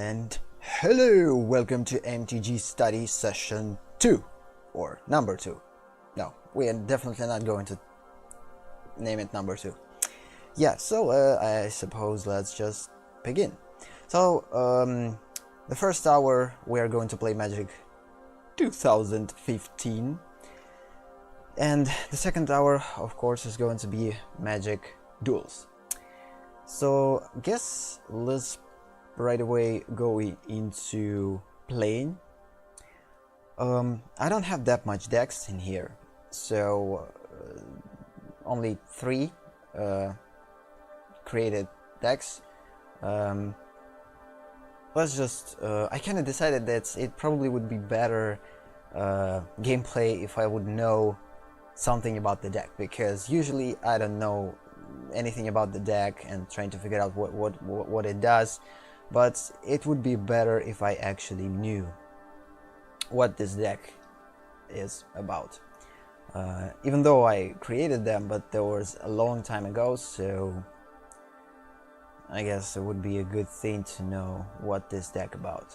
And hello, welcome to MTG Study Session 2, or number 2. No, we are definitely not going to name it number 2. Yeah, so I suppose let's just begin. So, the first hour we are going to play Magic 2015. And the second hour, of course, is going to be Magic Duels. So, guess let's right away go into playing. I don't have that much decks in here, so only 3 created decks. Let's just I kind of decided that it probably would be better gameplay if I would know something about the deck, because usually I don't know anything about the deck and trying to figure out what it does. But it would be better if I actually knew what this deck is about. Even though I created them, but that was a long time ago, so I guess it would be a good thing to know what this deck about.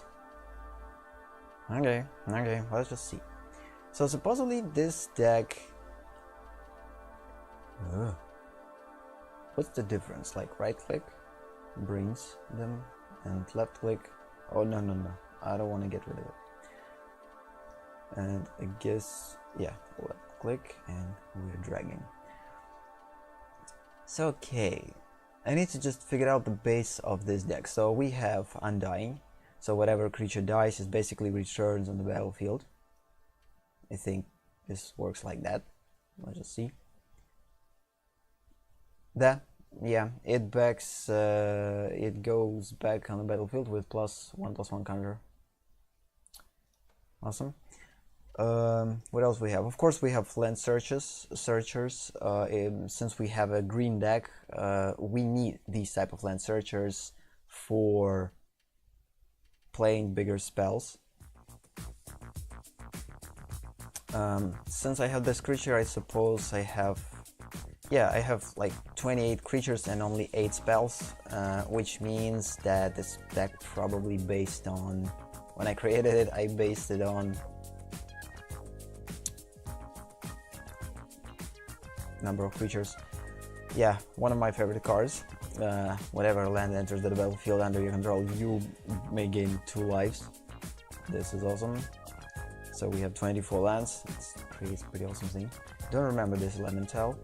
Okay, let's just see. So supposedly this deck... what's the difference? Like right click brings them, and left click, oh no, I don't want to get rid of it. And I guess, yeah, left click and we're dragging. So okay, I need to just figure out the base of this deck. So we have Undying, so whatever creature dies is basically returns on the battlefield. I think this works like that. Let's just see. Yeah, it backs. It goes back on the battlefield with +1/+1 counter. Awesome. What else we have? Of course, we have land searchers. Since we have a green deck, we need these type of land searchers for playing bigger spells. Since I have this creature, I suppose I have. Yeah, I have like 28 creatures and only 8 spells, which means that this deck probably based on... When I created it, I based it on number of creatures. Yeah, one of my favorite cards. Whatever land enters the battlefield under your control, you may gain 2 lives. This is awesome. So we have 24 lands. It creates a pretty awesome thing. Don't remember this elemental.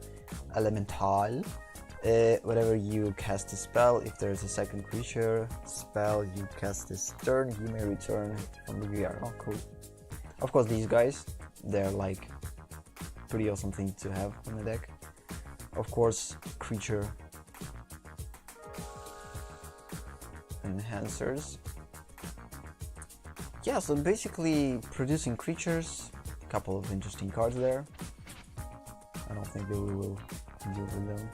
Whenever you cast a spell, if there is a second creature spell you cast this turn, you may return from the graveyard. Oh, cool. Of course, these guys, they're like pretty awesome thing to have in the deck. Of course, creature enhancers. Yeah, so basically producing creatures, a couple of interesting cards there. I don't think that we will deal with them.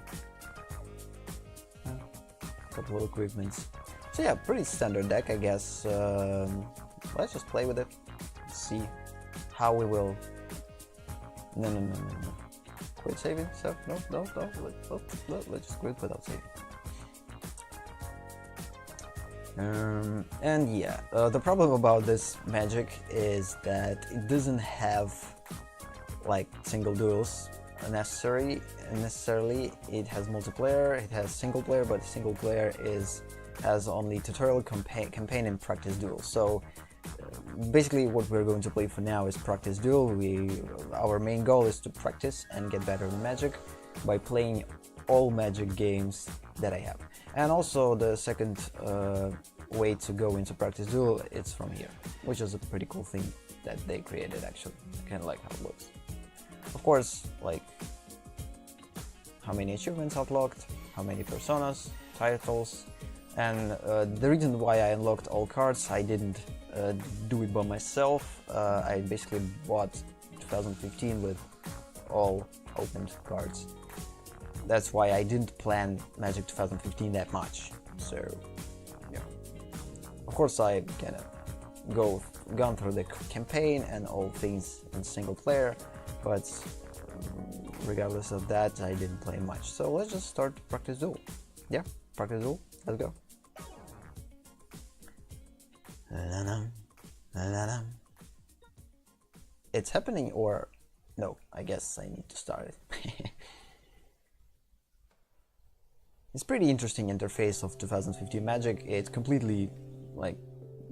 A couple of equipments. So yeah, pretty standard deck, I guess. Let's just play with it. See how we will. No. Quit saving stuff. No. Let's just quit without saving. And yeah, the problem about this Magic is that it doesn't have like single duels. Necessarily it has multiplayer, it has single player, but single player has only tutorial, campaign and practice duel. So basically what we're going to play for now is practice duel. Our main goal is to practice and get better in Magic by playing all Magic games that I have. And also the second way to go into practice duel, it's from here, which is a pretty cool thing that they created actually. I kind of like how it looks. Of course, like how many achievements unlocked, how many personas, titles, and the reason why I unlocked all cards, I didn't do it by myself. I basically bought 2015 with all opened cards. That's why I didn't plan Magic 2015 that much. So, yeah. Of course, I kind of gone through the campaign and all things in single player. But regardless of that, I didn't play much. So let's just start practice duel. Yeah, practice duel. Let's go. It's happening, or no, I guess I need to start it. It's pretty interesting interface of 2015 Magic. It's completely like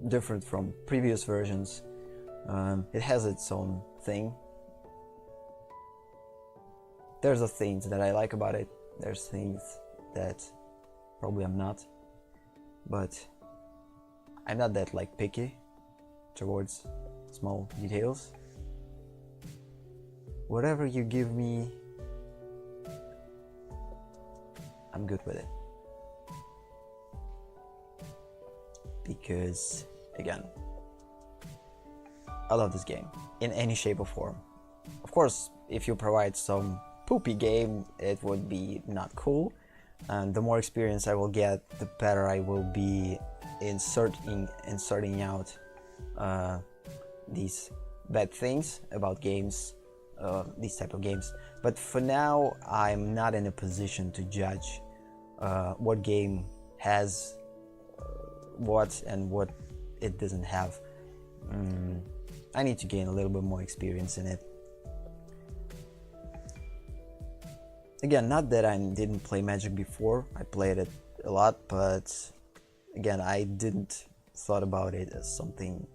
different from previous versions. It has its own thing. There's the things that I like about it. There's things that probably I'm not, but I'm not that like picky towards small details. Whatever you give me, I'm good with it. Because, again, I love this game in any shape or form. Of course, if you provide some poopy game, it would be not cool. And the more experience I will get, the better I will be in sorting out these bad things about games, these type of games. But for now, I'm not in a position to judge what game has what and what it doesn't have. I need to gain a little bit more experience in it. Again, not that I didn't play Magic before, I played it a lot, but again, I didn't thought about it as something.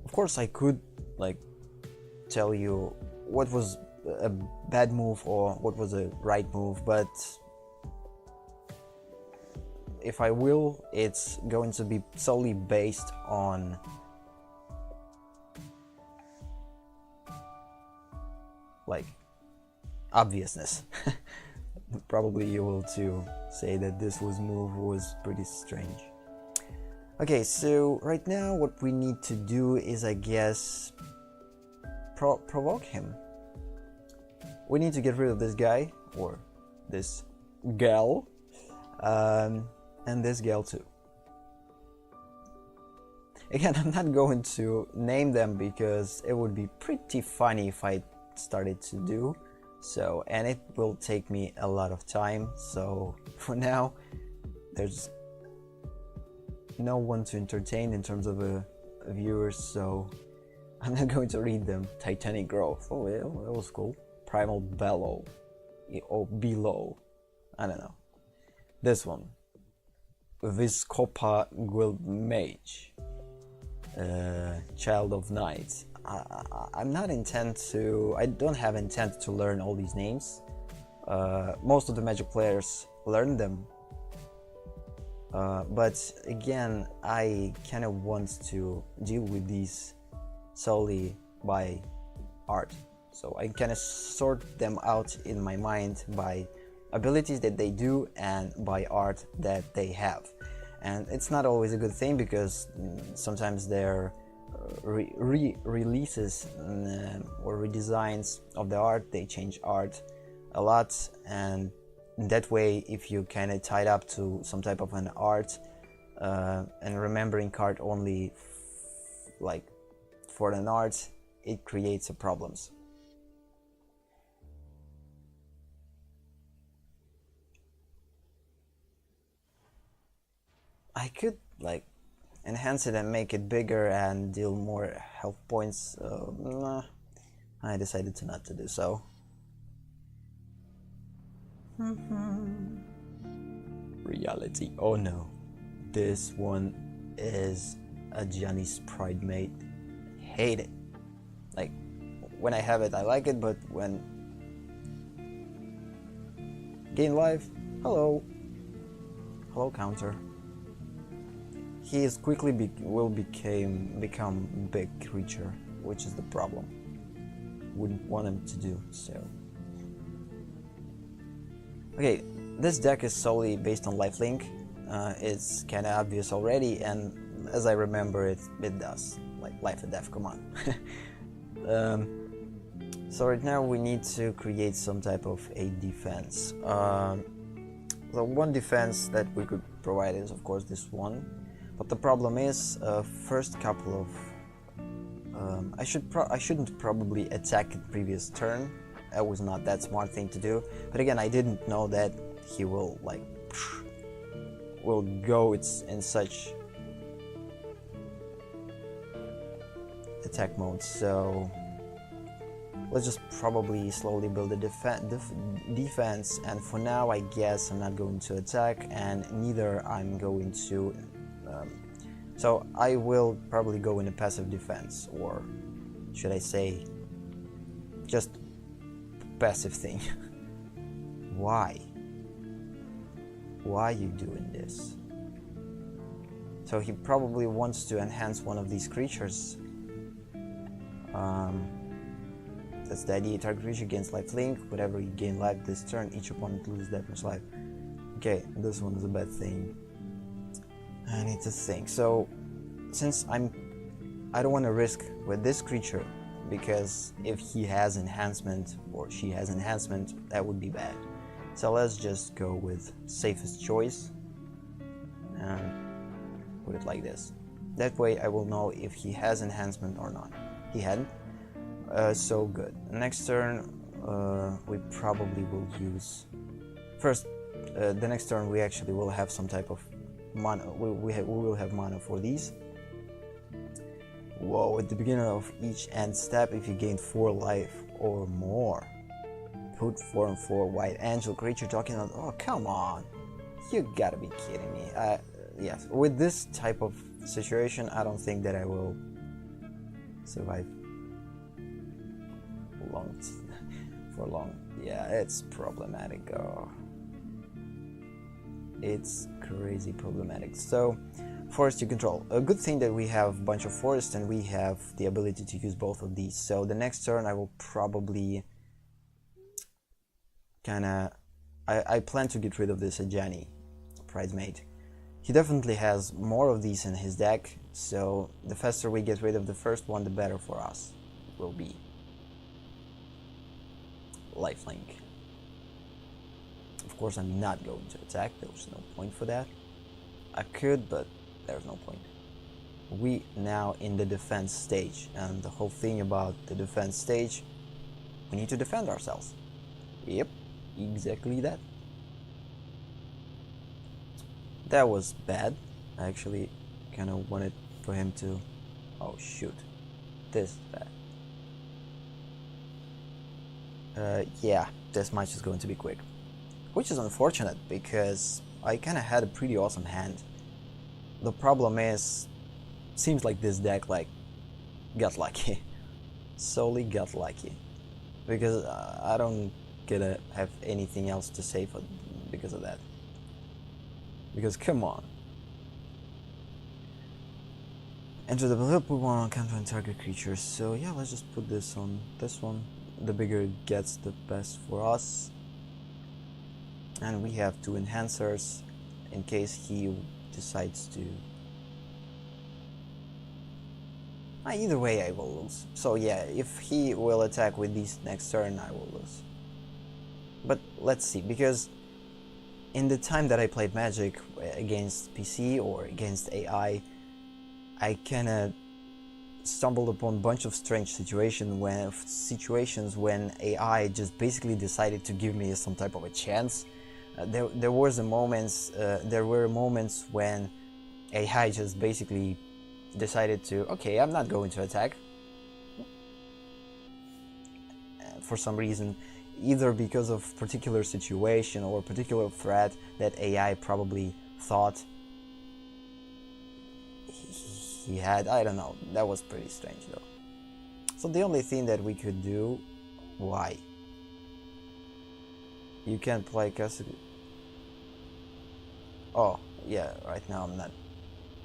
Of course, I could like tell you what was a bad move or what was a right move, but if I will, it's going to be solely based on like obviousness. Probably you will too say that this move was pretty strange. Okay, so right now what we need to do is, I guess, provoke him. We need to get rid of this guy, or this gal, and this gal too. Again, I'm not going to name them because it would be pretty funny if I started to do so, and it will take me a lot of time. So for now, there's no one to entertain in terms of viewers, so I'm not going to read them. Titanic Growth, oh yeah, that was cool. Primal Bellow, or Below, I don't know. This one, Viscopa Guild Mage, Child of Night. I don't have intent to learn all these names. Most of the Magic players learn them. But again, I kind of want to deal with these solely by art. So I kind of sort them out in my mind by abilities that they do and by art that they have. And it's not always a good thing, because sometimes they're releases or redesigns of the art, they change art a lot, and that way, if you kind of tied up to some type of an art and remembering card only like for an art, it creates problems. I could like enhance it and make it bigger and deal more health points. Nah, I decided to not to do so. Reality. Oh no, this one is a Johnny's Pride mate. Hate it. Like when I have it, I like it, but when gain life, hello counter. He is quickly will become big creature, which is the problem. Wouldn't want him to do so. Okay, this deck is solely based on lifelink. It's kind of obvious already, and as I remember it does. Like life and death, come on. So right now we need to create some type of a defense. The one defense that we could provide is of course this one. But the problem is, first couple of... I shouldn't probably attack the previous turn. That was not that smart thing to do. But again, I didn't know that he will like... will go in such attack mode, so let's just probably slowly build a defense, and for now I guess I'm not going to attack, and neither I'm going to so I will probably go in a passive defense, or should I say just passive thing. Why are you doing this? So he probably wants to enhance one of these creatures. That's the idea. Target creature gains life link. Whenever you gain life this turn, each opponent loses that much life. Okay, this one is a bad thing. I need to think. So, since I don't want to risk with this creature, because if he has enhancement or she has enhancement, that would be bad. So let's just go with safest choice and put it like this. That way I will know if he has enhancement or not. He hadn't. So good. Next turn we probably will use... First, the next turn we actually will have some type of mana. We will have mana for these. Whoa, at the beginning of each end step, if you gain 4 life or more, put 4 and 4 white angel creature talking about... Oh, come on. You gotta be kidding me. Yes, with this type of situation, I don't think that I will survive for long. Yeah, it's problematic. Oh, it's crazy problematic. So, forest you control. A good thing that we have a bunch of forests and we have the ability to use both of these. So the next turn I will probably I plan to get rid of this Ajani, Bridesmaid. He definitely has more of these in his deck, so the faster we get rid of the first one, the better for us it will be. Lifelink. Of course, I'm not going to attack. There's no point for that. I could, but there's no point. We now in the defense stage, and the whole thing about the defense stage, we need to defend ourselves. Yep, exactly that. That was bad. I actually kind of wanted for him to... Oh shoot, this is bad. Yeah, this match is going to be quick. Which is unfortunate, because I kind of had a pretty awesome hand. The problem is, seems like this deck got lucky. Solely got lucky. Because I don't gonna have anything else to say because of that. Because come on. Enter the battlefield, put one on counter and target creatures. So yeah, let's just put this on this one. The bigger it gets, the best for us. And we have 2 enhancers in case he decides to... Either way I will lose. So yeah, if he will attack with these next turn, I will lose. But let's see, because in the time that I played Magic against PC or against AI, I kinda stumbled upon a bunch of strange situations when AI just basically decided to give me some type of a chance. There were moments when AI just basically decided to, okay, I'm not going to attack. For some reason, either because of particular situation or particular threat that AI probably thought he had. I don't know, that was pretty strange though. So the only thing that we could do... Why? You can't play custody. Oh, yeah, right now I'm not.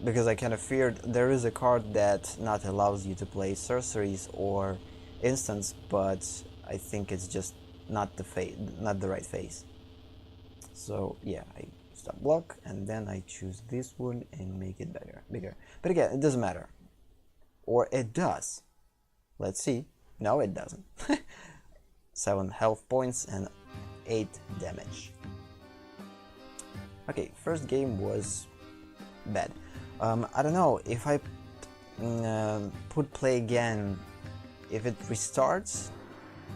Because I kind of feared there is a card that not allows you to play sorceries or instants, but I think it's just not the right phase. So yeah, I stop block and then I choose this one and make it bigger. But again, it doesn't matter. Or it does. Let's see. No, it doesn't. 7 health points and 8 damage. Okay, first game was bad. I don't know if I put play again, if it restarts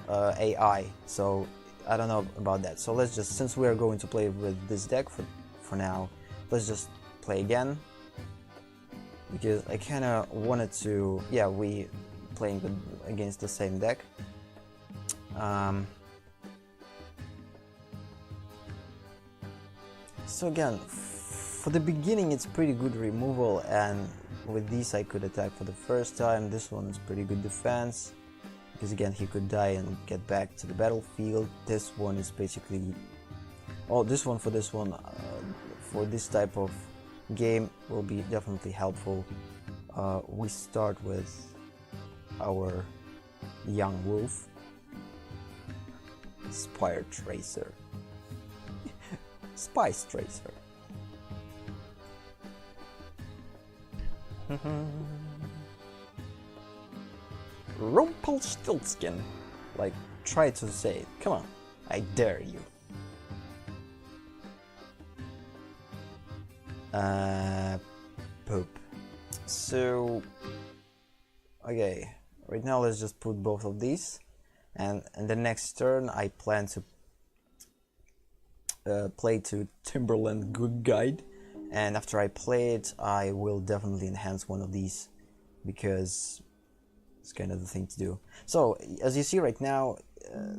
AI, so I don't know about that. So let's just, since we are going to play with this deck for now, let's just play again, because I kind of wanted to, yeah, we playing against the same deck. So again, for the beginning it's pretty good removal, and with these I could attack for the first time. This one is pretty good defense, because again he could die and get back to the battlefield. This one is basically... oh, this one for this type of game will be definitely helpful. We start with our young wolf, Spire Tracer. Spice Tracer. Rumpelstiltskin. Like, try to say it. Come on, I dare you. Poop. So, okay, right now let's just put both of these, and the next turn I plan to play to Timberland Good Guide, and after I play it I will definitely enhance one of these, because it's kind of the thing to do. So as you see right now,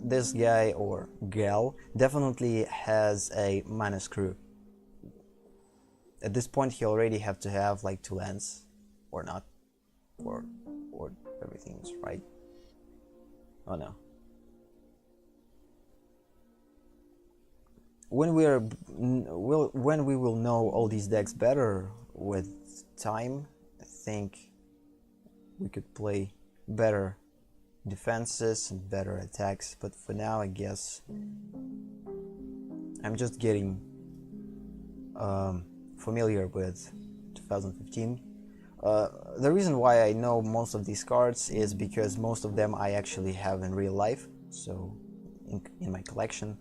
this guy or gal definitely has a mana screw. At this point he already have to have like 2 lands, or not, or everything's right. Oh no. When we will know all these decks better with time, I think we could play better defenses and better attacks, but for now I guess I'm just getting familiar with 2015. The reason why I know most of these cards is because most of them I actually have in real life, so in my collection.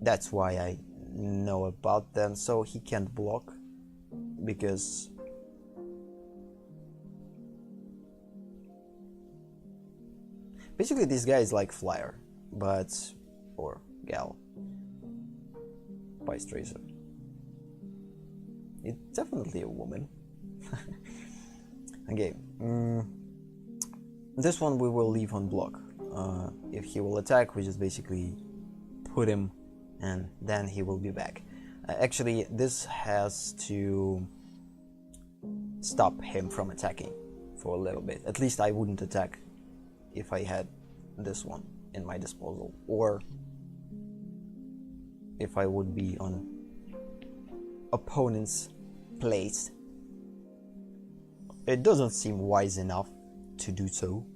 That's why I know about them. So he can't block, because basically this guy is like Flyer, but, or gal, Spice Tracer. It's definitely a woman. Okay, this one we will leave on block. If he will attack, we just basically put him, and then he will be back. Actually, this has to stop him from attacking for a little bit. At least I wouldn't attack if I had this one in my disposal, or if I would be on opponent's place. It doesn't seem wise enough to do so.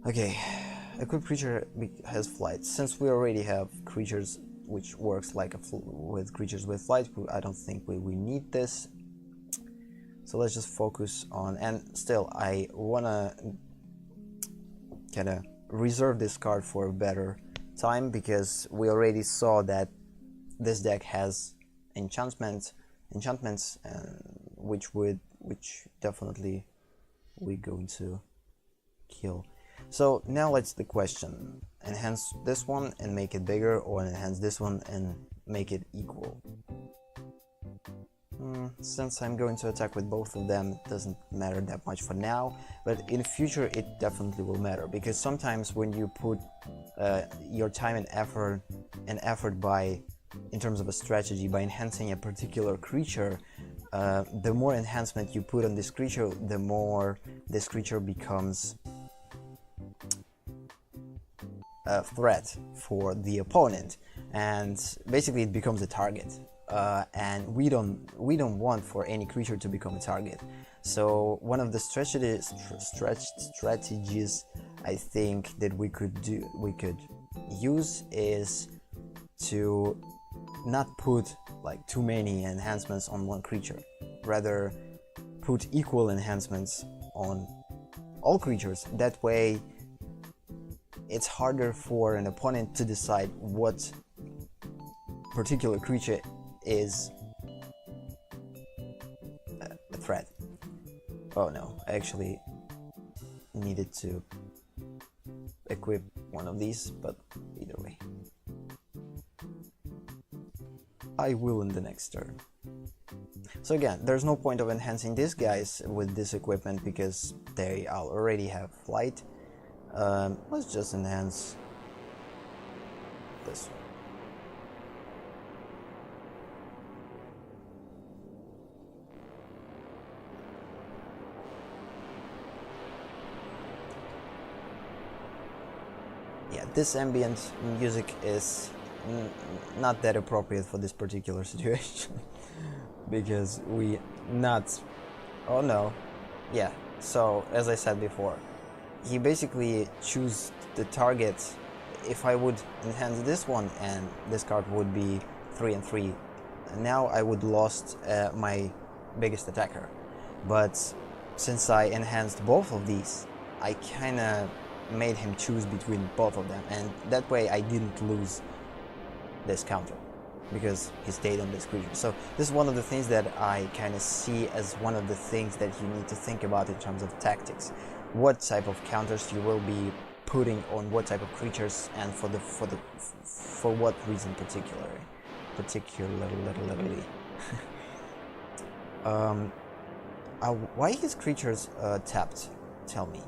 Okay, equipped creature has flight. Since we already have creatures which works like with creatures with flight, I don't think we need this. So let's just focus on, and still I wanna kinda reserve this card for a better time, because we already saw that this deck has enchantments, which definitely we're going to kill. So now let's the question: enhance this one and make it bigger, or enhance this one and make it equal? Since I'm going to attack with both of them, it doesn't matter that much for now, but in the future it definitely will matter, because sometimes when you put your time and effort by, in terms of a strategy, by enhancing a particular creature, the more enhancement you put on this creature, the more this creature becomes a threat for the opponent, and basically it becomes a target. And we don't want for any creature to become a target. So one of the strategies I think that we could use is to not put like too many enhancements on one creature, rather put equal enhancements on all creatures. That way it's harder for an opponent to decide what particular creature is a threat. Oh no, I actually needed to equip one of these, but either way, I will in the next turn. So again, there's no point of enhancing these guys with this equipment, because they already have flight. Let's just enhance this one. Yeah, this ambient music is not that appropriate for this particular situation because we not... Oh no. Yeah, so as I said before, he basically choose the target. If I would enhance this one and this card would be 3 and 3, now I would lost my biggest attacker. But since I enhanced both of these, I kinda made him choose between both of them, and that way I didn't lose this counter because he stayed on this creature. So this is one of the things that I kind of see as one of the things that you need to think about in terms of tactics. What type of counters you will be putting on what type of creatures, and for what reason particularly. Why his creatures tapped? Tell me.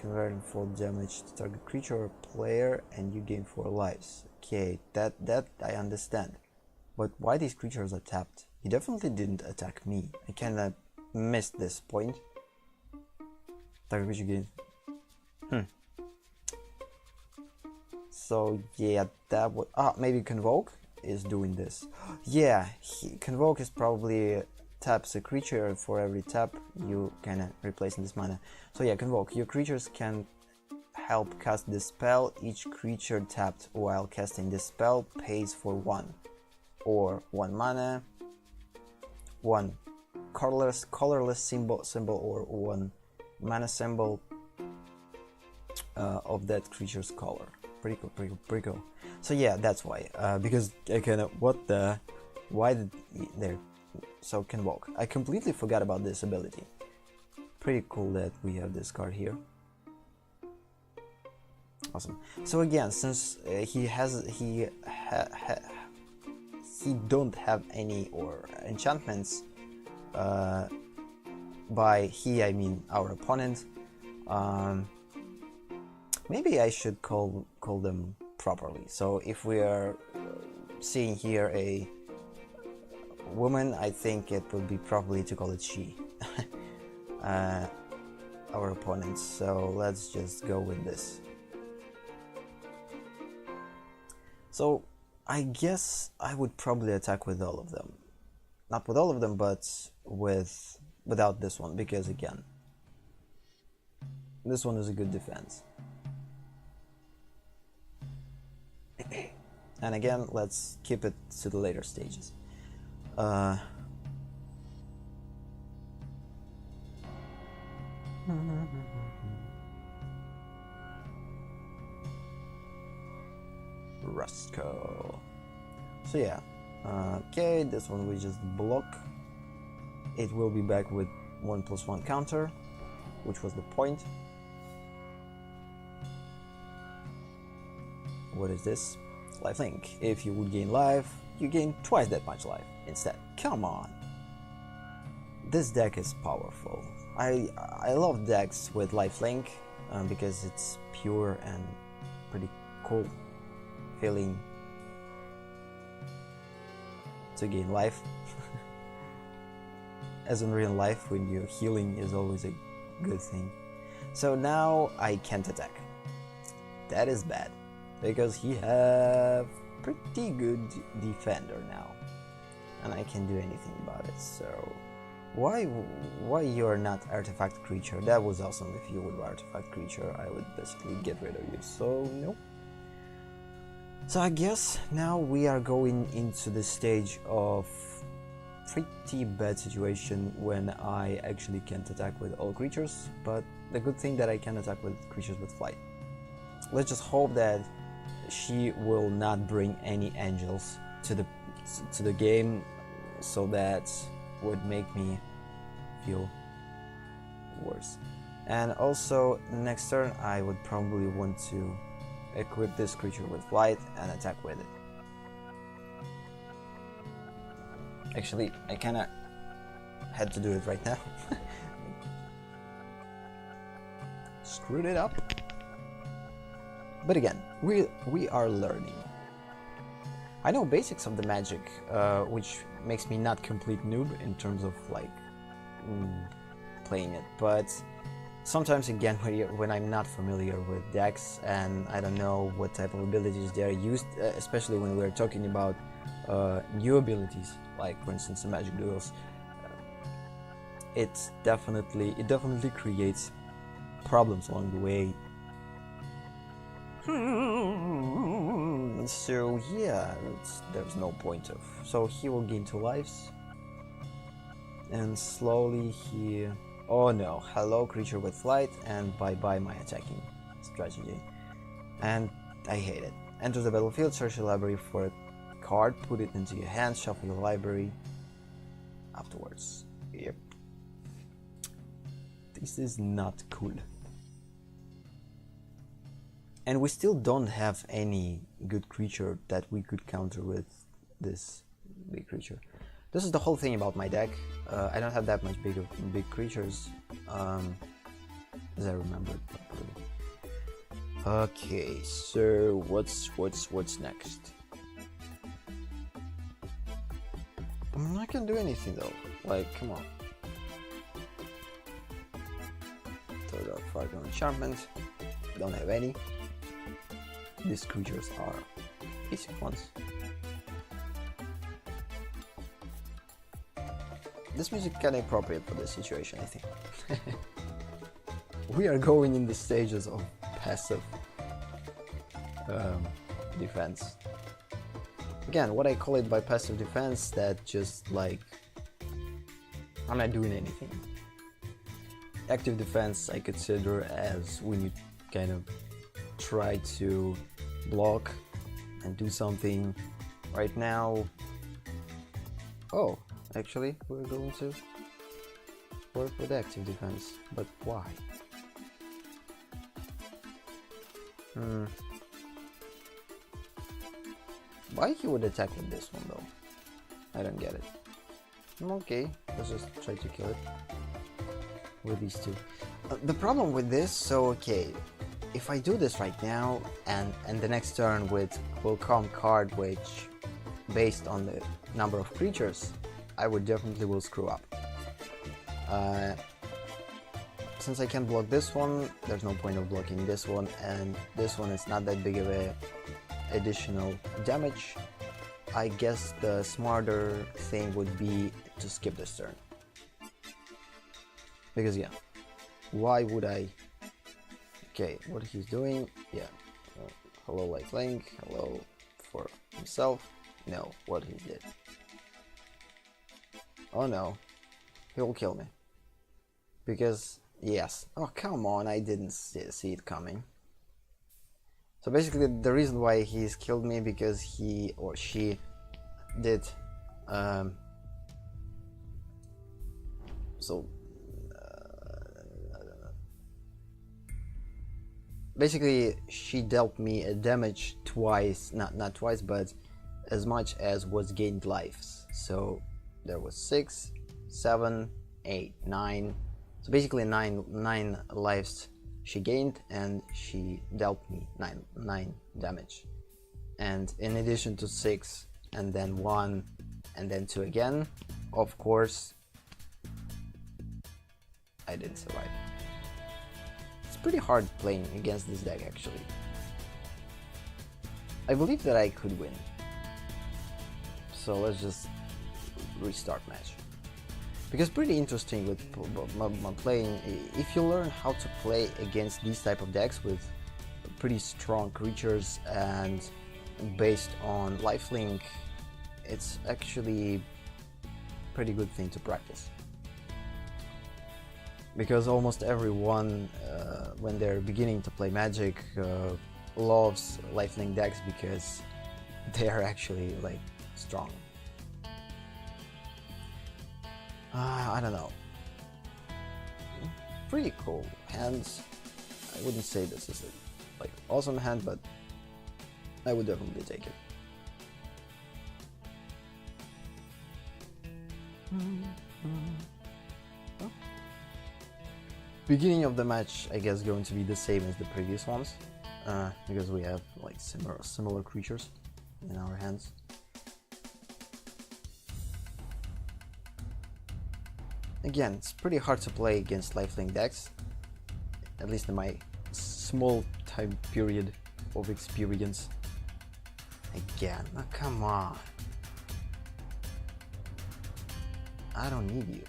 Converting full damage to target creature or player, and you gain 4 lives. Okay, that I understand. But why these creatures are tapped? He definitely didn't attack me. I kinda missed this point. Target creature gain. So yeah, that would... maybe Convoke is doing this. Yeah, Convoke is probably taps a creature. For every tap you kinda replacing this mana. So yeah, Convoke. Your creatures can help cast this spell. Each creature tapped while casting this spell pays for 1 or 1 mana, 1 colorless symbol or 1 mana symbol of that creature's color. Pretty cool. So yeah, that's why. Because I kinda... What the... Why did... There. So Convoke. I completely forgot about this ability. Pretty cool that we have this card here. Awesome. So again, since he don't have any or enchantments, by he I mean our opponent, maybe I should call them properly. So if we are seeing here a woman, I think it would be properly to call it she. Our opponent. So let's just go with this. So I guess I would probably attack with all of them. Not with all of them, but without this one, because again, this one is a good defense. And again, let's keep it to the later stages. Rustco. So yeah, okay, this one we just block. It will be back with 1+1 counter, which was the point. What is this? Lifelink. If you would gain life, you gain twice that much life instead. Come on! This deck is powerful. I love decks with lifelink because it's pure and pretty cool feeling to gain life. As in real life, when you're healing is always a good thing. So now I can't attack. That is bad, because he have pretty good defender now, and I can't do anything about it. So why you're not artifact creature? That was awesome. If you would artifact creature, I would basically get rid of you. So nope. So I guess now we are going into the stage of pretty bad situation when I actually can't attack with all creatures, but the good thing that I can attack with creatures with flight. Let's just hope that she will not bring any angels to the game, so that would make me feel worse. And also next turn I would probably want to equip this creature with flight and attack with it. Actually, I kinda had to do it right now screwed it up. But again, we are learning. I know basics of the magic, which makes me not complete noob in terms of like playing it, but sometimes again when I'm not familiar with decks and I don't know what type of abilities they are used, especially when we're talking about new abilities, like for instance the Magic Duels, it definitely creates problems along the way. So yeah, there's no point of. So he will gain 2 lives, and slowly he. Oh no! Hello, creature with flight, and bye bye my attacking strategy. And I hate it. Enter the battlefield, search your library for a card, put it into your hand, shuffle your library. Afterwards, yep. This is not cool. And we still don't have any good creature that we could counter with this big creature. This is the whole thing about my deck. I don't have that much big creatures, as I remember properly. Okay, so what's next? I'm not gonna do anything though. Like, come on. Third out 5 enchantment. Don't have any. These creatures are basic ones. This music is kind of appropriate for this situation, I think. We are going in the stages of passive defense. Again, what I call it by passive defense, that just like I'm not doing anything. Active defense I consider as when you kind of try to block and do something. Right now, oh, actually we're going to work with active defense, but why? Why he would attack with this one though? I don't get it. Okay, let's just try to kill it with these two. The problem with this, so okay, if I do this right now and the next turn will come card which based on the number of creatures, I would definitely will screw up. Since I can block this one, there's no point of blocking this one, and this one is not that big of a additional damage. I guess the smarter thing would be to skip this turn. Because yeah, why would I? Okay, what he's doing, yeah. Hello Light Link, hello for himself. No, what he did. Oh no, he will kill me. Because, yes. Oh come on, I didn't see it coming. So basically the reason why he's killed me, because he or she did basically she dealt me a damage twice, not twice, but as much as was gained lives. So there was 6, 7, 8, 9. So basically nine lives she gained, and she dealt me 9 damage. And in addition to 6, and then 1, and then 2 again, of course, I didn't survive. It's pretty hard playing against this deck actually. I believe that I could win. So let's just restart match. Because pretty interesting with playing, if you learn how to play against these type of decks with pretty strong creatures and based on lifelink, it's actually pretty good thing to practice. Because almost everyone, when they're beginning to play Magic, loves lifelink decks because they are actually like strong. I don't know. Pretty cool hands. I wouldn't say this is a like awesome hand, but I would definitely take it. beginning of the match, I guess, going to be the same as the previous ones, because we have like similar creatures in our hands. Again, it's pretty hard to play against lifelink decks, at least in my small time period of experience. Again, oh, come on. I don't need you.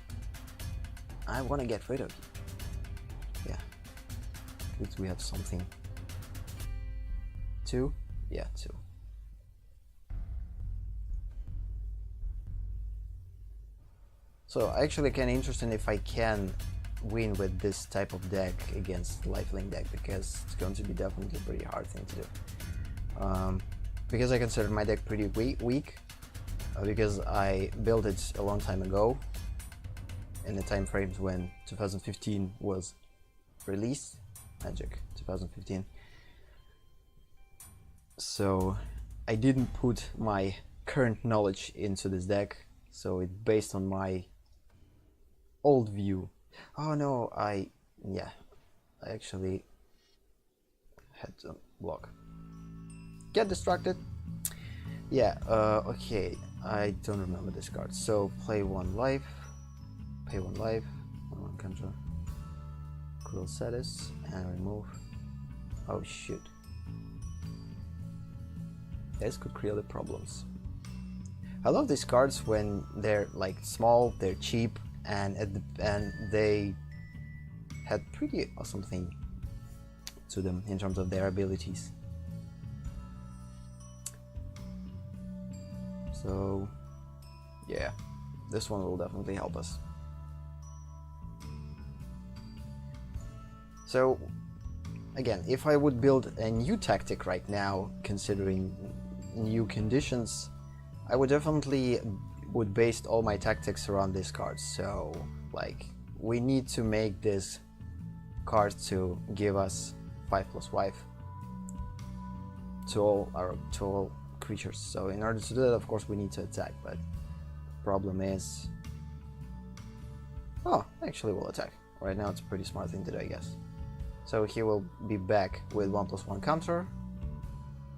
I want to get rid of you. Yeah. At least we have something. 2? Yeah, 2. So actually kind of interesting if I can win with this type of deck against lifelink deck, because it's going to be definitely a pretty hard thing to do. Because I consider my deck pretty weak, because I built it a long time ago, in the time frames when 2015 was released, Magic 2015. So I didn't put my current knowledge into this deck, so it's based on my old view. Oh no, I actually had to block. Get distracted. Yeah, okay, I don't remember this card. So play 1 life, pay 1 life, 1 counter, Cruel Sadist, and remove. Oh shoot. This could create problems. I love these cards when they're like small, they're cheap, and they had pretty awesome thing to them in terms of their abilities. So yeah, this one will definitely help us. So again, if I would build a new tactic right now, considering new conditions, I would definitely base all my tactics around this card. So like, we need to make this card to give us 5/5 to all creatures. So in order to do that, of course, we need to attack, but problem is, oh, actually we'll attack. Right now it's a pretty smart thing to do, I guess. So he will be back with 1/1 counter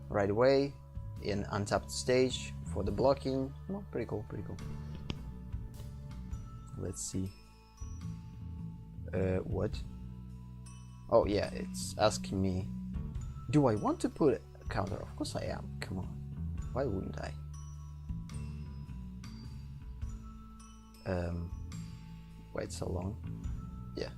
right away in untapped stage for the blocking. Oh, pretty cool, pretty cool. Let's see. What? Oh yeah, it's asking me, do I want to put a counter? Of course I am, come on. Why wouldn't I? Wait so long. Yeah.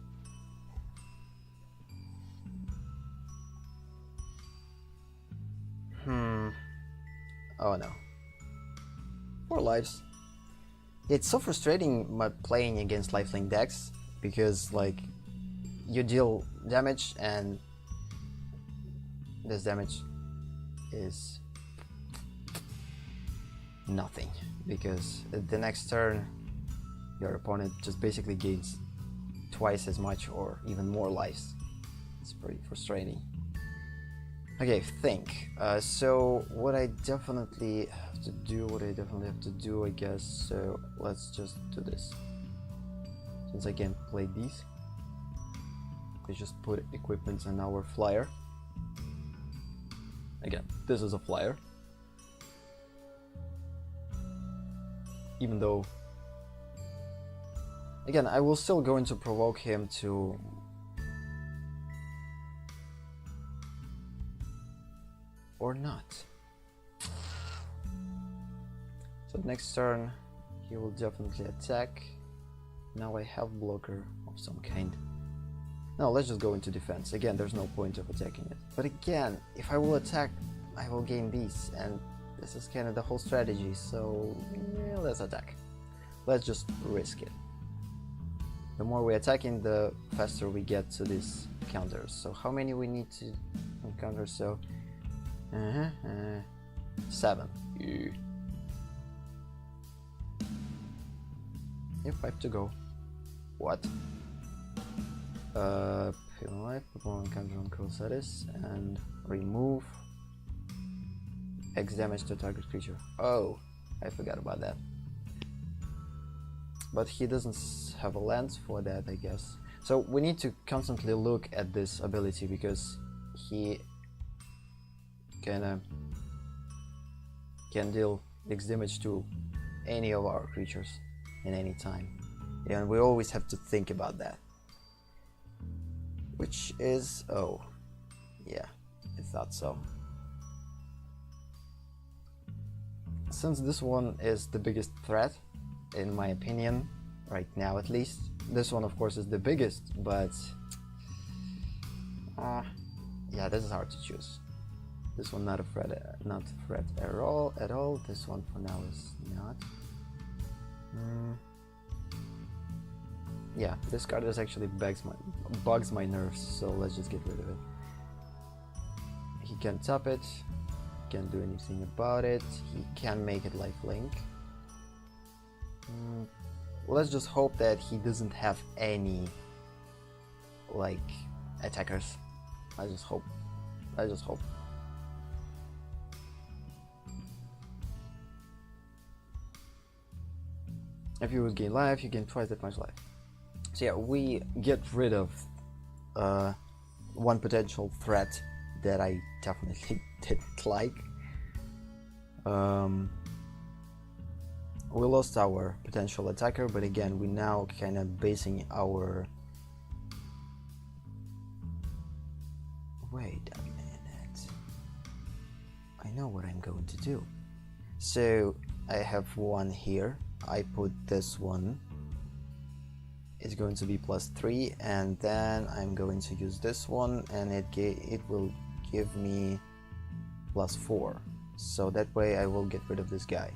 Oh no. 4 lives. It's so frustrating playing against lifelink decks, because like, you deal damage and this damage is nothing, because at the next turn your opponent just basically gains twice as much or even more lives. It's pretty frustrating. Okay, think. So what I definitely have to do, I guess, so let's just do this. Since I can't play these, let's just put equipment in our flyer. Again, this is a flyer. Even though, again, I will still going to provoke him to or not. So next turn he will definitely attack. Now I have blocker of some kind. Now let's just go into defense. Again, there's no point of attacking it. But again, if I will attack, I will gain these, and this is kind of the whole strategy, so yeah, let's attack. Let's just risk it. The more we attacking, the faster we get to these counters. So how many we need to counter? So 7. Yeah, 5 to go. What? Pay 1 life, put 1 counter on Cruel Sadist, and remove X damage to target creature. Oh, I forgot about that. But he doesn't have a lens for that, I guess. So we need to constantly look at this ability because he can deal X damage to any of our creatures in any time, and we always have to think about that. Which is, oh, yeah, I thought so. Since this one is the biggest threat, in my opinion, right now at least, this one of course is the biggest, but yeah, this is hard to choose. This one not a threat, not a threat at all. This one for now is not. Yeah, this card is actually bugs my nerves, so let's just get rid of it. He can tap it, can't do anything about it, he can make it lifelink. Let's just hope that he doesn't have any, like, attackers. I just hope. If you would gain life, you gain twice that much life. So yeah, we get rid of one potential threat that I definitely didn't like. We lost our potential attacker, but again, we now kind of basing our... Wait a minute. I know what I'm going to do. So I have one here. I put this one. It's going to be +3, and then I'm going to use this one, and it will give me +4. So that way I will get rid of this guy.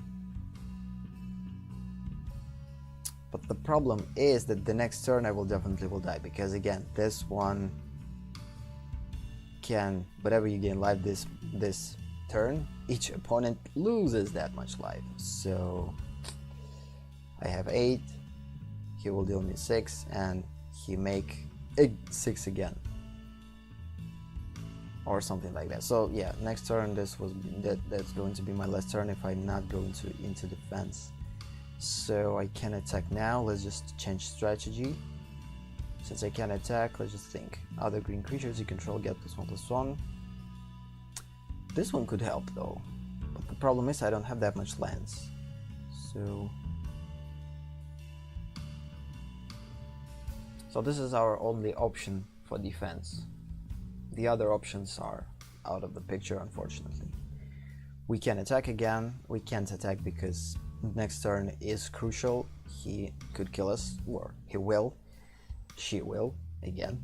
But the problem is that the next turn I will definitely die, because again, this one can, whatever you gain life this turn, each opponent loses that much life. So I have 8, he will deal me 6, and he make 6 again, or something like that. So yeah, next turn that's going to be my last turn if I'm not going into defense. So I can attack now. Let's just change strategy. Since I can attack, let's just think. Other green creatures you control get +1/+1. This one could help though, but the problem is I don't have that much lands. So this is our only option for defense. The other options are out of the picture, unfortunately. We can attack again. We can't attack because next turn is crucial. He could kill us, or he will. She will, again.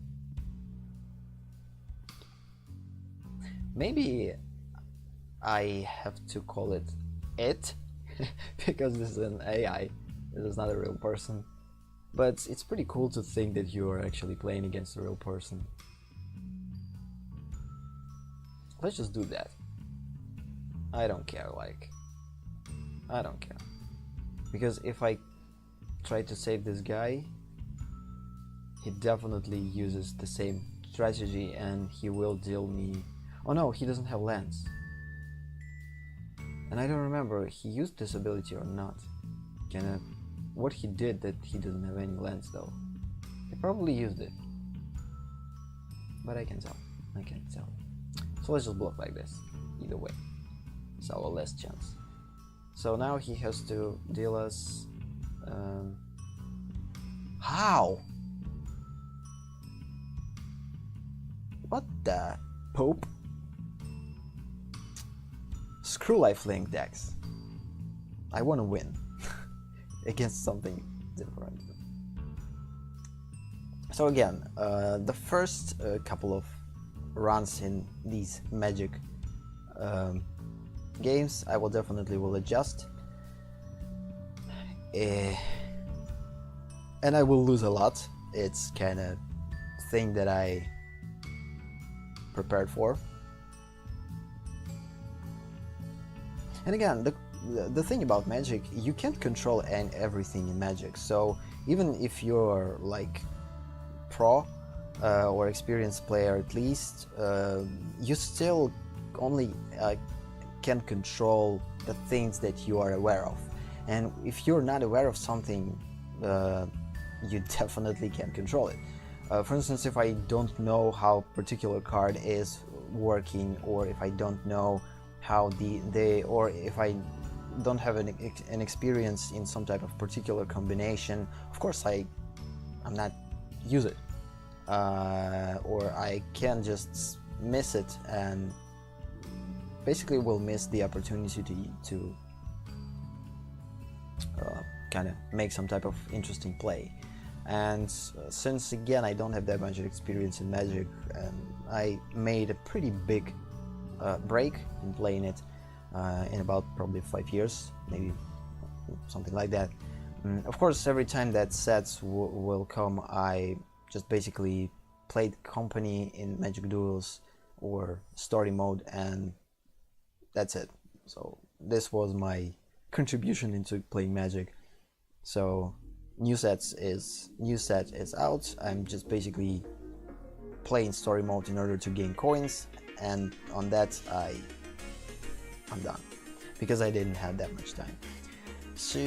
Maybe I have to call it because this is an AI. This is not a real person. But it's pretty cool to think that you are actually playing against a real person. Let's just do that. I don't care, I don't care. Because if I try to save this guy, he definitely uses the same strategy and he will deal me... Oh no, he doesn't have lands. And I don't remember, he used this ability or not. What he did that he doesn't have any lands though. He probably used it. But I can't tell. So let's just block like this. Either way. It's our last chance. So now he has to deal us... How? What the Pope? Screw lifelink decks. I want to win against something different. So again, the first couple of runs in these Magic games, I will definitely adjust, and I will lose a lot. It's kind of thing that I prepared for. And again, the thing about Magic, you can't control everything in Magic. So even if you're like pro or experienced player at least, you still only can control the things that you are aware of. And if you're not aware of something, you definitely can't control it. For instance, if I don't know how particular card is working, or if I don't know how or if I don't have an experience in some type of particular combination, of course I'm not use it, or I can just miss it and basically will miss the opportunity to kind of make some type of interesting play. And since again I don't have that much experience in Magic, and I made a pretty big break in playing it in about probably 5 years, maybe something like that. Of course, every time that sets will come, I just basically played company in Magic Duels or story mode, and that's it. So this was my contribution into playing Magic. So new set is out. I'm just basically playing story mode in order to gain coins, and on that I'm done because I didn't have that much time. So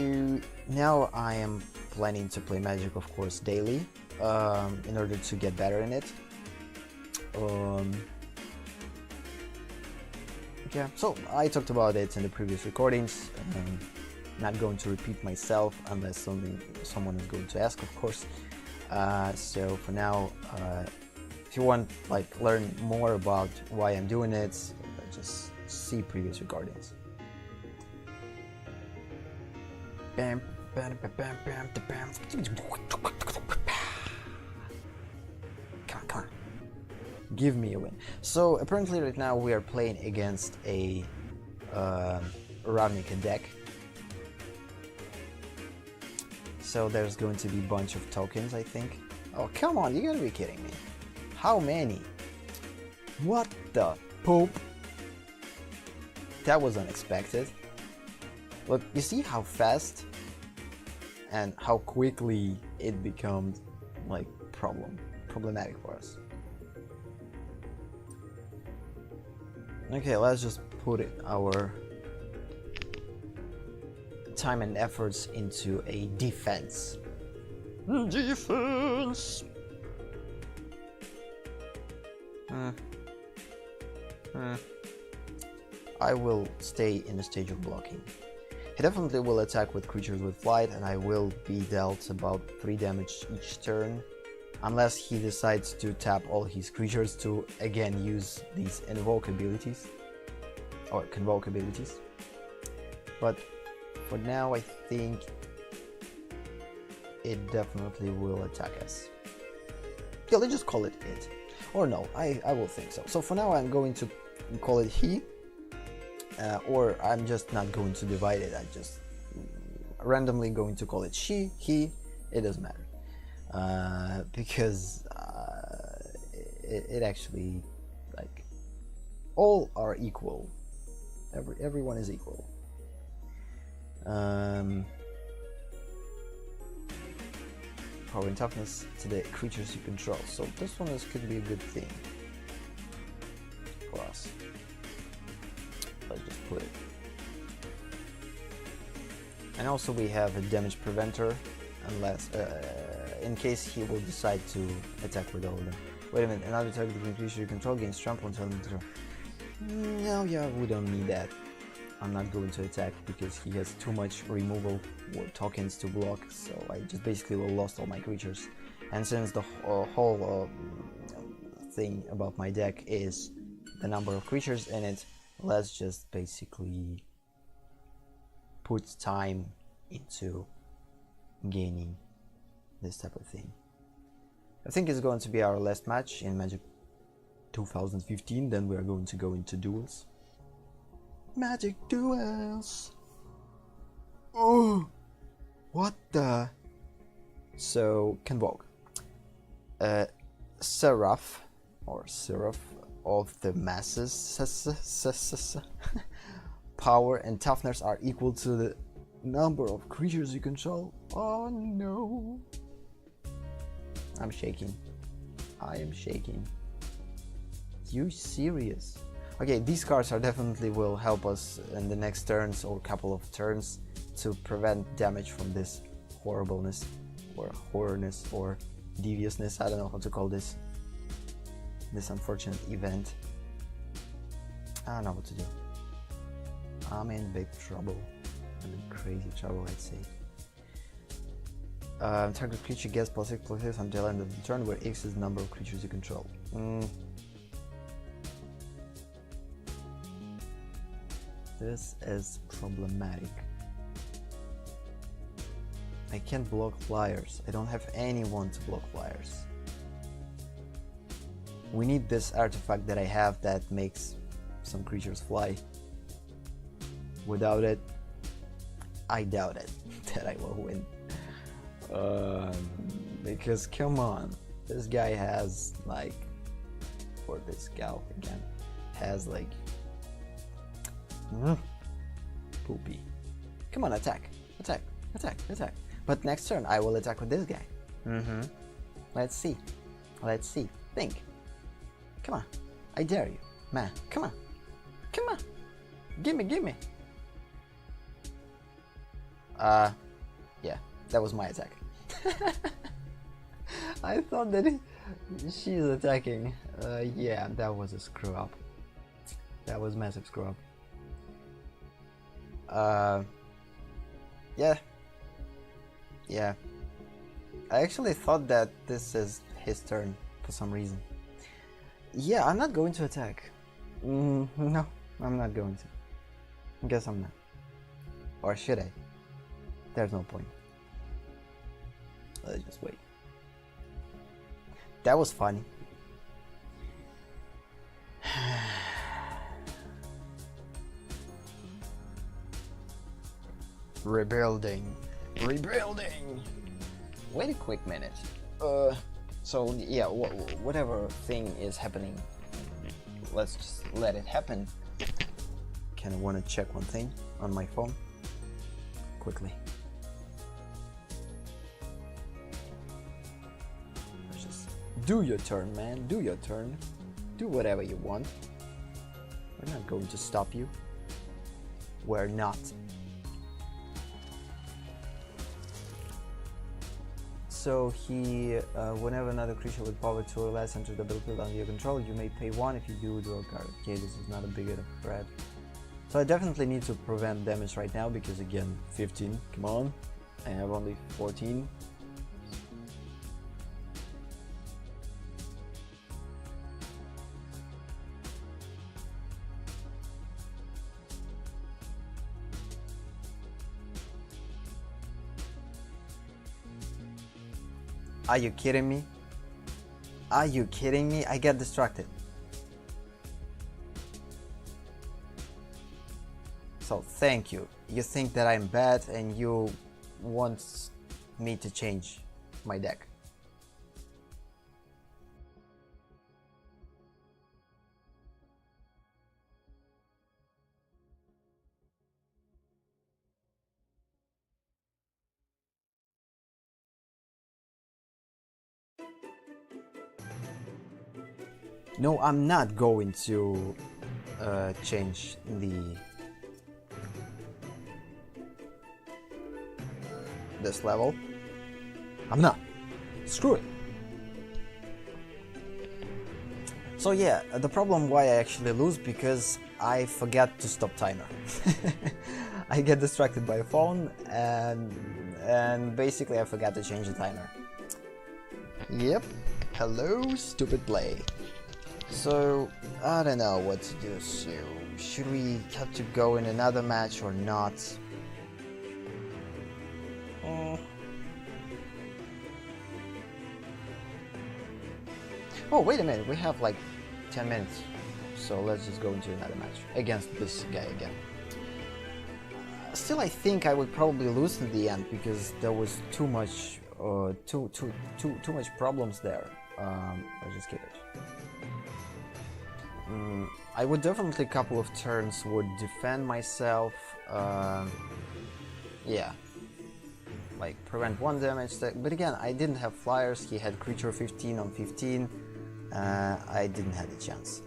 now I am planning to play Magic, of course, daily, in order to get better in it. Yeah, so I talked about it in the previous recordings. Not going to repeat myself unless someone is going to ask, of course. So for now, if you want learn more about why I'm doing it, just see previous recordings. Bam, bam, bam, bam, bam, bam. Come on. Give me a win. So apparently right now we are playing against a Ravnica deck. So there's going to be a bunch of tokens, I think. Oh, come on, you gotta be kidding me. How many? What the poop? That was unexpected. Look, you see how fast and how quickly it becomes problematic for us. Okay, let's just put our time and efforts into a defense. Defense! I will stay in the stage of blocking. He definitely will attack with creatures with flight, and I will be dealt about 3 damage each turn, unless he decides to tap all his creatures to again use these invoke abilities or convoke abilities. But for now, I think it definitely will attack us. Yeah, let's just call it it. Or no, I will think so. So for now, I'm going to call it he. Or I'm just not going to divide it. I'm just randomly going to call it she, he. It doesn't matter. Because it actually, all are equal. Everyone is equal. Power and toughness to the creatures you control. So this one could be a good thing for us. Let's just put it. And also we have a damage preventer, unless in case he will decide to attack with all of them. Wait a minute, another target between creature you control gains trample until no, yeah, we don't need that. I'm not going to attack because he has too much removal tokens to block, so I just basically will lost all my creatures. And since the whole thing about my deck is the number of creatures in it, let's just basically put time into gaining this type of thing. I think it's going to be our last match in Magic 2015, then we are going to go into duels. Magic Duels! Oh! What the? So, Convoke. Seraph, or Seraph of the masses. Power and toughness are equal to the number of creatures you control. Oh no! I'm shaking. I am shaking. You serious? Okay, these cards are definitely will help us in the next turns or couple of turns to prevent damage from this horribleness or horrorness or deviousness, I don't know how to call this unfortunate event. I don't know what to do. I'm in big trouble. I'm in crazy trouble, I'd say. Target creature gets +6/+6 until end of the turn, where X is the number of creatures you control. This is problematic. I can't block flyers. I don't have anyone to block flyers. We need this artifact that I have that makes some creatures fly. Without it, I doubt it that I will win. Because come on, this guy has like, or this gal again, has like poopy. Come on, attack, attack, attack, attack. But next turn I will attack with this guy. Let's see. Let's see. Think. Come on. I dare you. Man, come on. Come on. Gimme, gimme. Yeah, that was my attack. I thought that she's attacking. Yeah, that was a screw up. That was massive screw up. Yeah. I actually thought that this is his turn for some reason. Yeah, I'm not going to attack. No, I'm not going to. I guess I'm not. Or should I? There's no point. Let's just wait. That was funny. Rebuilding. Rebuilding! Wait a quick minute. So yeah, whatever thing is happening, let's just let it happen. Kinda wanna check one thing on my phone. Quickly. Let's just do your turn, man. Do your turn. Do whatever you want. We're not going to stop you. We're not. So he, whenever another creature with power 2 or less enters the battlefield under your control, you may pay 1. If you do, draw a card. Okay, this is not a big enough threat. So I definitely need to prevent damage right now because again, 15, come on. I have only 14. Are you kidding me? Are you kidding me? I get distracted. So thank you. You think that I'm bad and you want me to change my deck. No, I'm not going to change this level. I'm not. Screw it. So yeah, the problem why I actually lose because I forget to stop timer. I get distracted by a phone and basically I forgot to change the timer. Yep. Hello, stupid play. So, I don't know what to do, so should we have to go in another match or not? Oh, wait a minute, we have like 10 minutes, so let's just go into another match against this guy again. Still, I think I would probably lose in the end because there was too much problems there. Let's just keep it. I would definitely a couple of turns would defend myself. Yeah, like prevent 1 damage. But again, I didn't have flyers. He had creature 15 on 15. I didn't have a chance.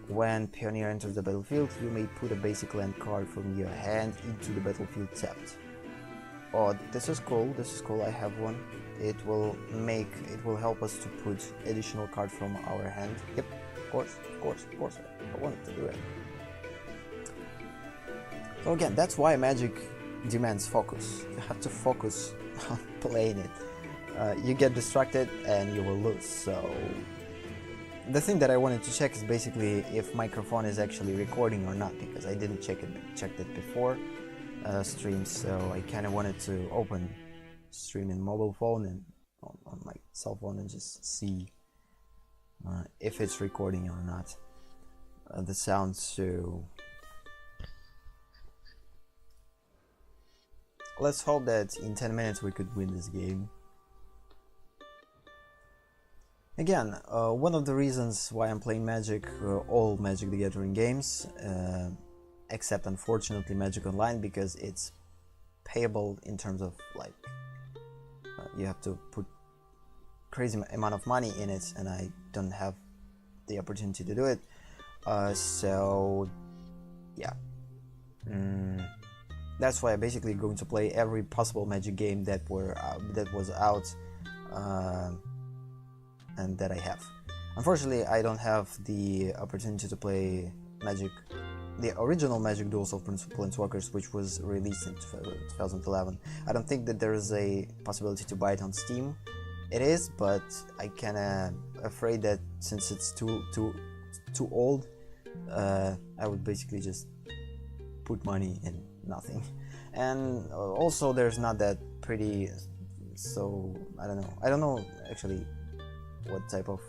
When Pioneer enters the battlefield, you may put a basic land card from your hand into the battlefield tapped. Oh, this is cool. This is cool. I have one. It will help us to put additional card from our hand. Yep, of course. I wanted to do it. So again, that's why Magic demands focus. You have to focus on playing it. You get distracted and you will lose. So the thing that I wanted to check is basically if microphone is actually recording or not, because I didn't check it before stream, so I kind of wanted to open stream in mobile phone and on my cell phone and just see if it's recording or not the sound. So let's hope that in 10 minutes we could win this game. Again, one of the reasons why I'm playing Magic, all Magic the Gathering games, except unfortunately Magic Online, because it's payable in terms of like you have to put crazy amount of money in it, and I don't have the opportunity to do it. So yeah, that's why I'm basically going to play every possible Magic game that was out and that I have. Unfortunately, I don't have the opportunity to play Magic, the original Magic Duels of Planeswalkers, which was released in 2011. I don't think that there is a possibility to buy it on Steam. It is, but I kinda afraid that since it's too old, I would basically just put money in nothing. And also, there's not that pretty, so I don't know actually what type of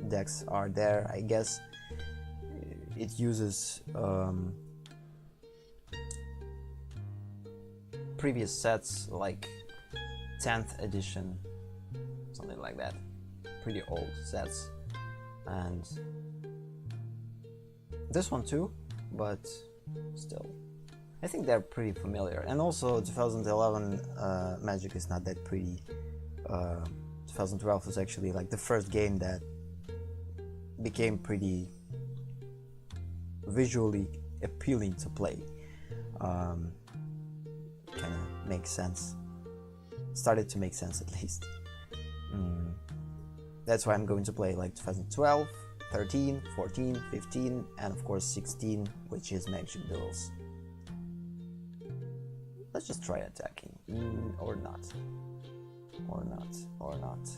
decks are there. I guess it uses previous sets, like 10th edition, something like that, pretty old sets, and this one too, but still I think they're pretty familiar. And also 2011 Magic is not that pretty. 2012 was actually like the first game that became pretty visually appealing to play. Kind of makes sense. Started to make sense at least. That's why I'm going to play like 2012, 13, 14, 15, and of course 16, which is Magic Duels. Let's just try attacking, or not. Or not.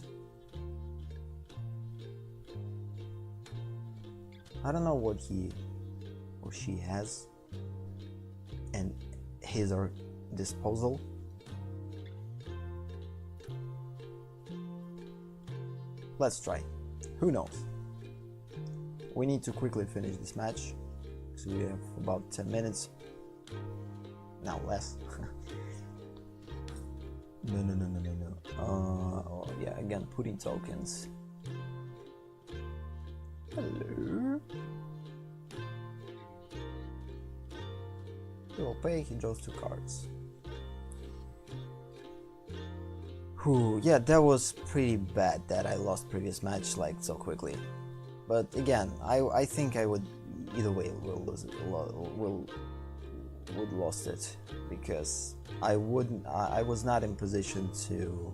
I don't know what he or she has and his or disposal. Let's try. Who knows? We need to quickly finish this match, so we have about 10 minutes. Now less. No. Oh yeah, again, putting tokens. Hello. He will pay, he draws 2 cards. Whew, yeah, that was pretty bad that I lost previous match like so quickly. But again, I think I would either way would lost it, because I was not in position to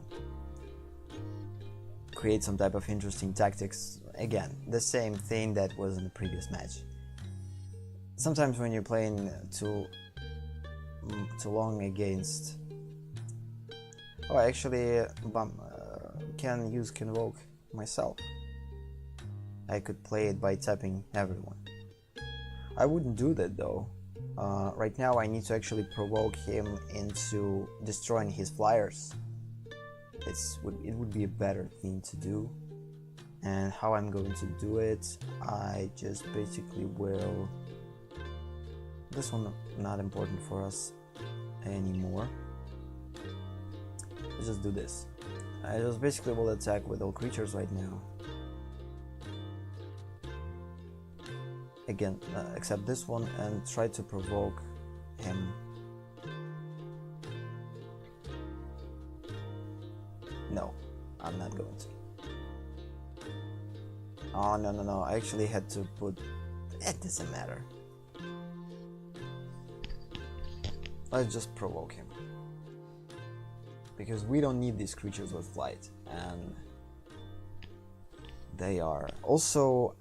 create some type of interesting tactics. Again, the same thing that was in the previous match. Sometimes when you're playing too long against... Oh, I actually can use Convoke myself. I could play it by tapping everyone. I wouldn't do that though. Right now I need to actually provoke him into destroying his flyers. It would be a better thing to do. And how I'm going to do it, I just basically will... This one not important for us anymore. Let's just do this. I just basically will attack with all creatures right now. Again, except this one, and try to provoke him. No, I'm not going to. Oh, no, I actually had to put... It doesn't matter. Let's just provoke him. because we don't need these creatures with flight, and they are also,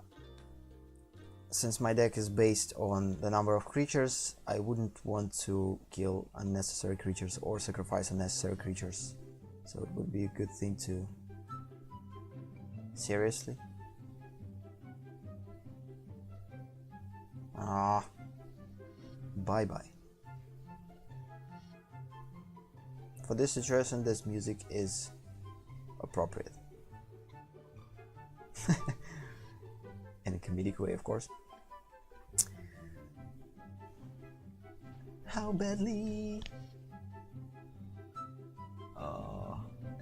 since my deck is based on the number of creatures, I wouldn't want to kill unnecessary creatures or sacrifice unnecessary creatures, so it would be a good thing to... Seriously? Ah, bye bye. For this situation, this music is appropriate. In a comedic way, of course. How badly?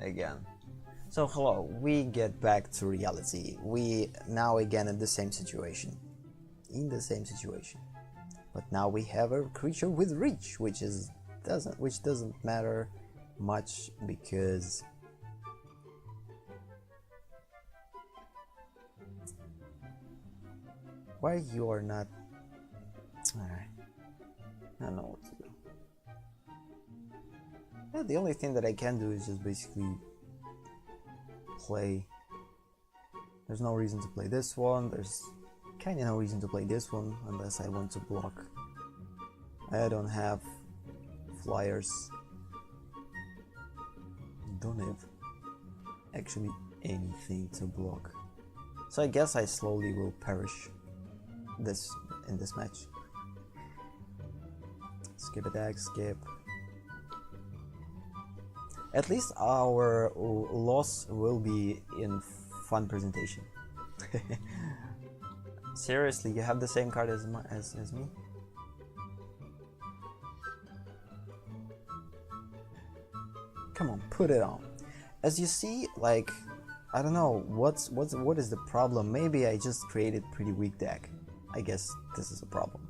Again. So hello, we get back to reality. We now again in the same situation. But now we have a creature with reach, which doesn't matter much because why you are not... Alright, I don't know what to do. Yeah, the only thing that I can do is just basically play. There's no reason to play this one. There's kinda no reason to play this one unless I want to block. I don't have flyers. Don't have actually anything to block. So I guess I slowly will perish in this match. Skip attack, skip. At least our loss will be in fun presentation. Seriously, you have the same card as me? Come on, put it on. As you see, like, I don't know what is the problem. Maybe I just created pretty weak deck. I guess this is a problem.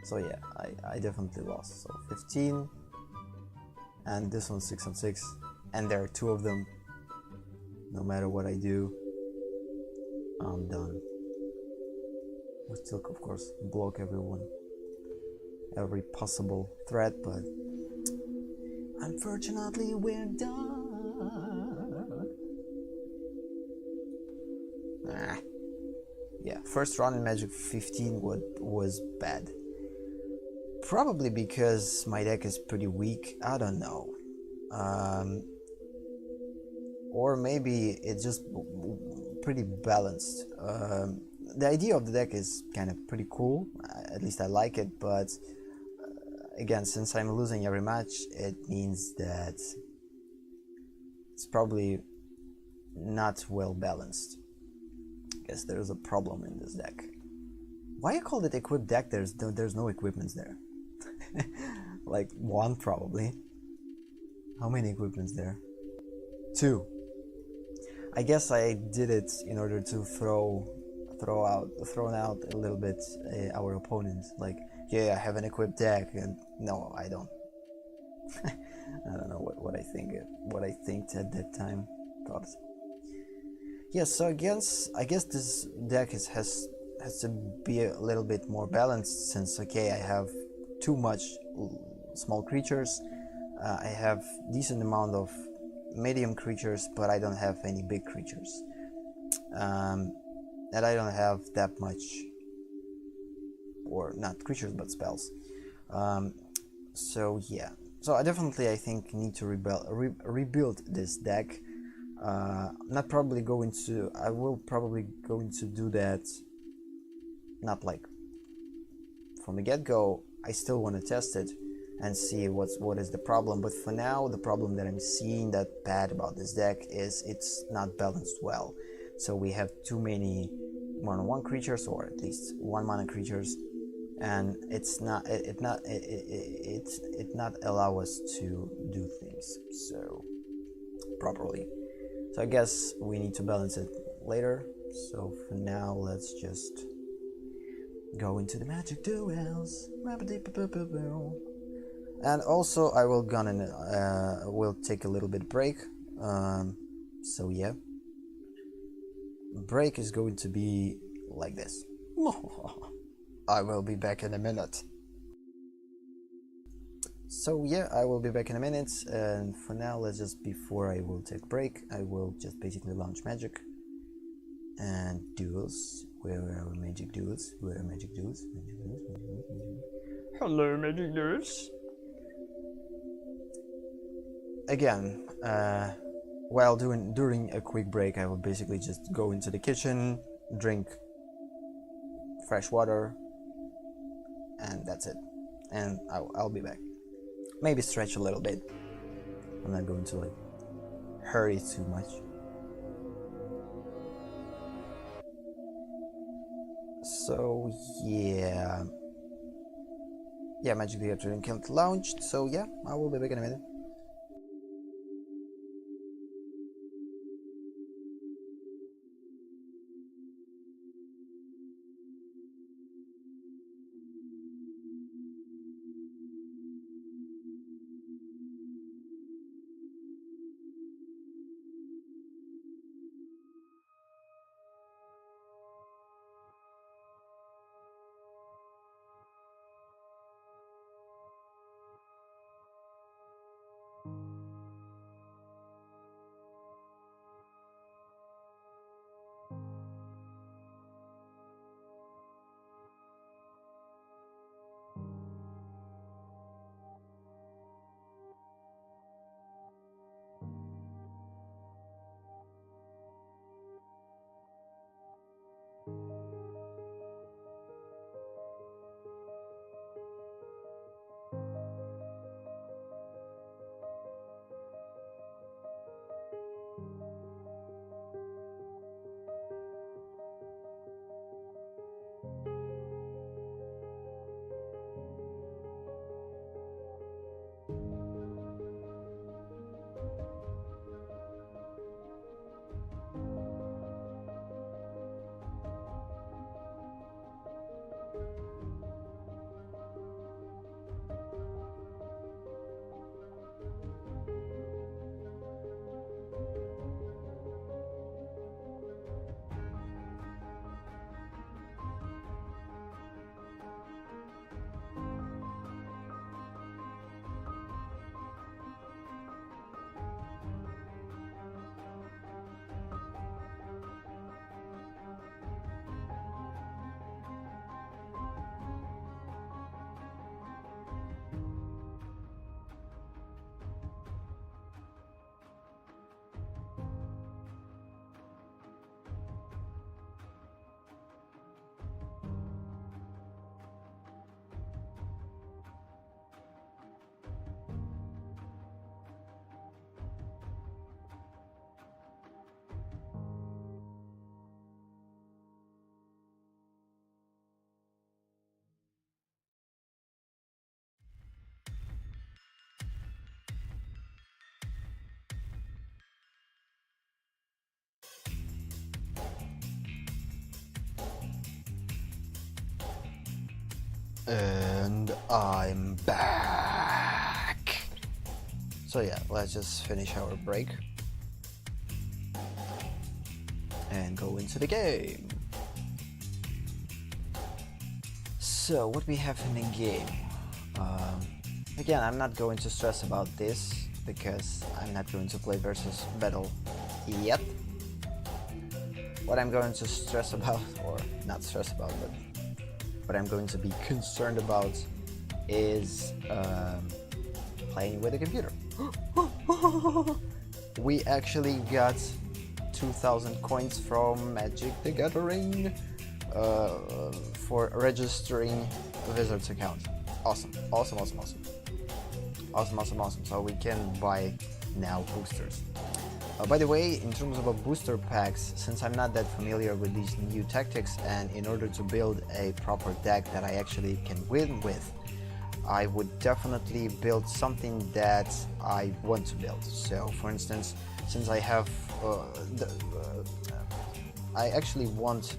So yeah, I definitely lost. So 15, and this one's 6 on 6, and there are 2 of them. No matter what I do, I'm done. We still, of course, block every possible threat, but unfortunately we're done. Yeah, first run in Magic 15 was bad. Probably because my deck is pretty weak, I don't know. Or maybe it's just pretty balanced. The idea of the deck is kind of pretty cool, at least I like it, but again, since I'm losing every match, it means that it's probably not well balanced. I guess there's a problem in this deck. Why you call it equipped deck? There's no equipments there. Like 1 probably. How many equipments there? 2. I guess I did it in order to throw out a little bit our opponent. Like, yeah, I have an equipped deck, and no, I don't. I don't know what I think at that time. Thought. Yeah, so I guess this deck has to be a little bit more balanced, since okay, I have too much small creatures, I have decent amount of medium creatures, but I don't have any big creatures, and I don't have that much, or not creatures but spells. So yeah, so I think need to rebuild this deck. I will probably going to do that, not like from the get-go. I still want to test it and see what is the problem, but for now the problem that I'm seeing that bad about this deck is it's not balanced well. So we have too many 1/1 creatures, or at least 1 mana creatures, and it not allow us to do things so properly. So I guess we need to balance it later. So for now, let's just go into the Magic Duels. And also I will will take a little bit break. So yeah, break is going to be like this. I will be back in a minute. So yeah, I will be back in a minute, and for now, before I will take a break, I will just basically launch Magic and Duels. Where are our Magic Duels? Where are Magic Duels? Magic Duels, Magic Duels, Magic Duels. Hello, Magic Duels. Again, while during a quick break, I will basically just go into the kitchen, drink fresh water, and that's it. And I'll be back. Maybe stretch a little bit. I'm not going to hurry too much. So yeah, Magic the Gathering account launched. So yeah, I will be back in a minute. And I'm back. So yeah, let's just finish our break and go into the game. So what we have in the game, again, I'm not going to stress about this because I'm not going to play versus battle yet. What I'm going to stress about, or not stress about, but what I'm going to be concerned about is playing with a computer. We actually got 2,000 coins from Magic the Gathering for registering a Wizards account. Awesome. So we can buy now boosters. By the way, in terms of booster packs, since I'm not that familiar with these new tactics, and in order to build a proper deck that I actually can win with, I would definitely build something that I want to build. So, for instance, since I have, I actually want,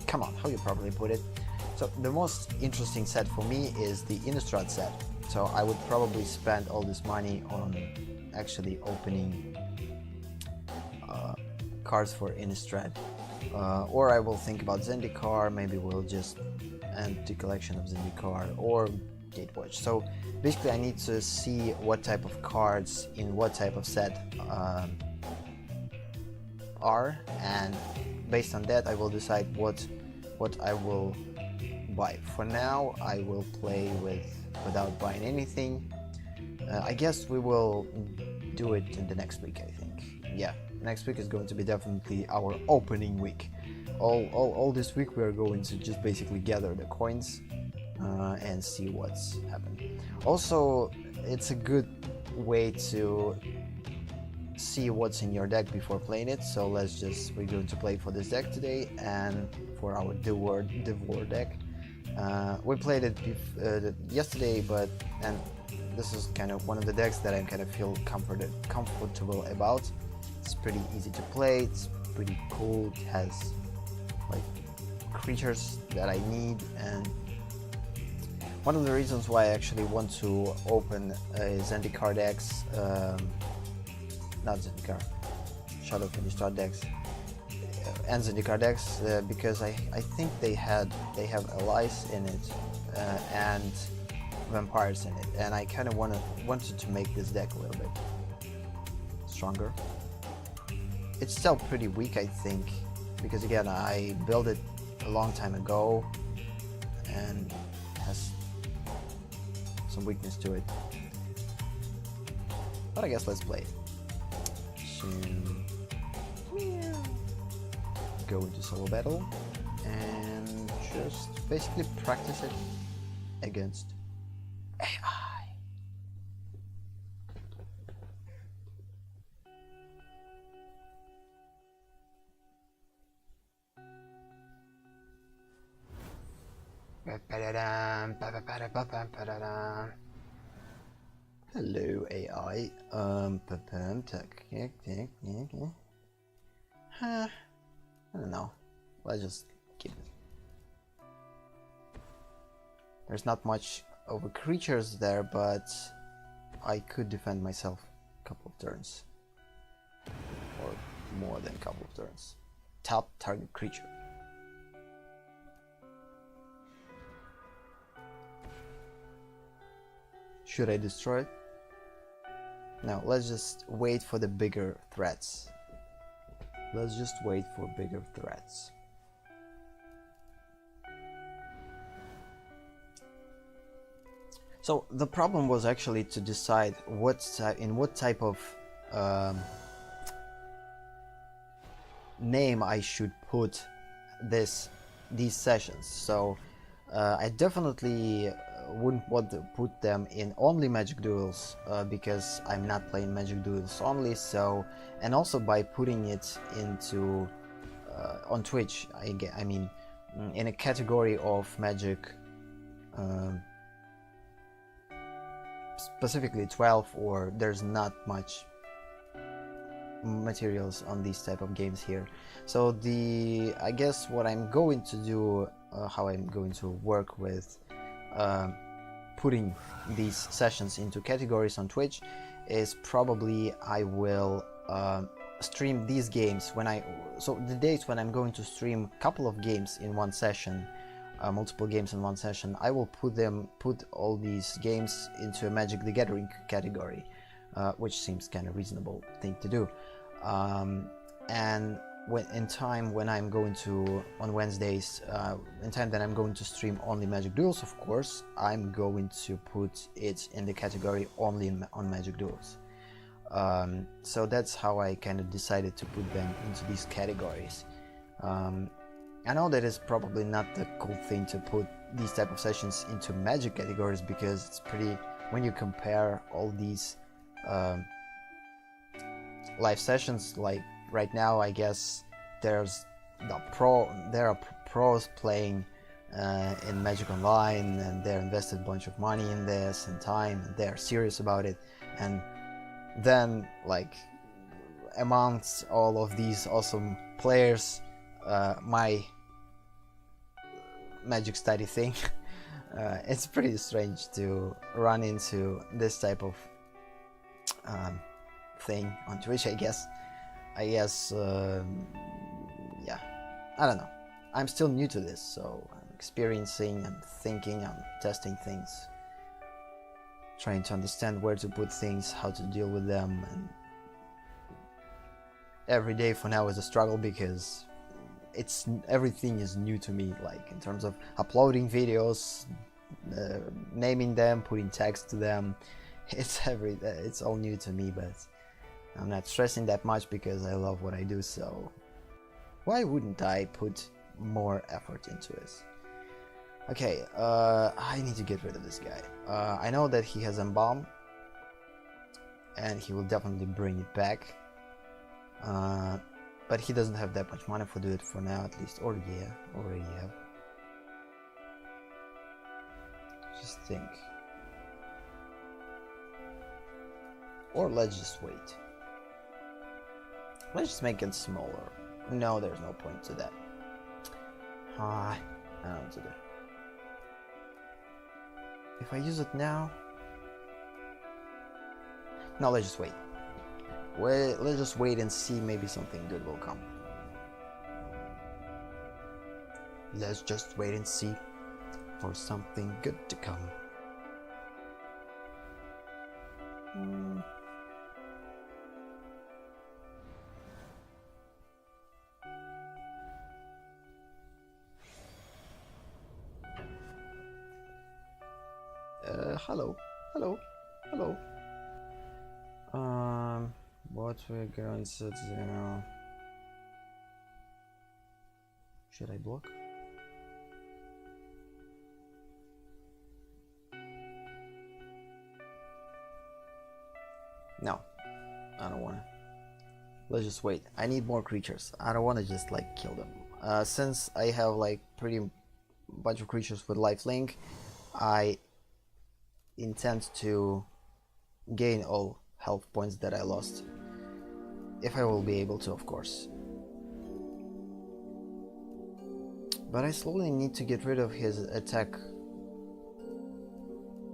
come on, how you probably put it. So the most interesting set for me is the Innistrad set. So I would probably spend all this money on actually opening cards for Innistrad. Or I will think about Zendikar, maybe we'll just and the collection of Zendikar or Gatewatch. So basically I need to see what type of cards in what type of set are, and based on that I will decide what I will buy. For now I will play without buying anything. I guess we will do it in the next week, I think. Yeah, next week is going to be definitely our opening week. All this week we are going to just basically gather the coins and see what's happening. Also, it's a good way to see what's in your deck before playing it. So we're going to play for this deck today and for our Devor deck. We played it yesterday, and this is kind of one of the decks that I kind of feel comfortable about. It's pretty easy to play, it's pretty cool, it has like creatures that I need, and one of the reasons why I actually want to open Zendikar decks, not Zendikar, Shadow Finished decks, and Zendikar decks, because I think they have allies in it and vampires in it, and I kind of wanted to make this deck a little bit stronger. It's still pretty weak, I think, because again I built it a long time ago and has some weakness to it, but I guess let's play it. So go into solo battle and just basically practice it against AI. Hello AI. I don't know. Let's just keep it. There's not much over creatures there, but I could defend myself a couple of turns, or more than a couple of turns. Top target creature. Should I destroy it? No, let's just wait for the bigger threats. Let's just wait for bigger threats. So the problem was actually to decide in what type of name I should put these sessions. So I definitely wouldn't want to put them in only Magic Duels because I'm not playing Magic Duels only. So, and also by putting it into on Twitch, I mean in a category of Magic, specifically 12, or there's not much materials on these type of games here. So I guess what I'm going to do, how I'm going to work with putting these sessions into categories on Twitch is probably I will stream these games so the days when I'm going to stream a couple of games in one session, multiple games in one session, I will put all these games into a Magic the Gathering category, which seems kind of reasonable thing to do. And when I'm going to, on Wednesdays, in time that I'm going to stream only Magic Duels, of course, I'm going to put it in the category only on Magic Duels. So that's how I kind of decided to put them into these categories. I know that is probably not the cool thing to put these type of sessions into Magic categories, because it's pretty, when you compare all these live sessions, like right now, I guess there are pros playing in Magic Online, and they're invested a bunch of money in this and time, and they're serious about it. And then, like, amongst all of these awesome players, my Magic Study thing, it's pretty strange to run into this type of thing on Twitch, I guess. Yeah, I don't know. I'm still new to this, so experiencing and thinking and testing things, trying to understand where to put things, how to deal with them. And every day for now is a struggle because everything is new to me, like in terms of uploading videos, naming them, putting text to them. It's all new to me, but I'm not stressing that much because I love what I do, so why wouldn't I put more effort into this? Okay, I need to get rid of this guy. I know that he has M-bomb and he will definitely bring it back, but he doesn't have that much money to do it for now, at least. Or yeah, already have. Just think. Or let's just wait. Let's just make it smaller. No, there's no point to that. I don't do that. If I use it now... No, let's just wait. Let's just wait and see, maybe something good will come. Let's just wait and see for something good to come. Hello. What we're going to do now? Should I block? No, I don't wanna. Let's just wait. I need more creatures. I don't wanna just like kill them. Since I have like pretty bunch of creatures with lifelink, I intend to gain all health points that I lost, if I will be able to, of course. But I slowly need to get rid of his attack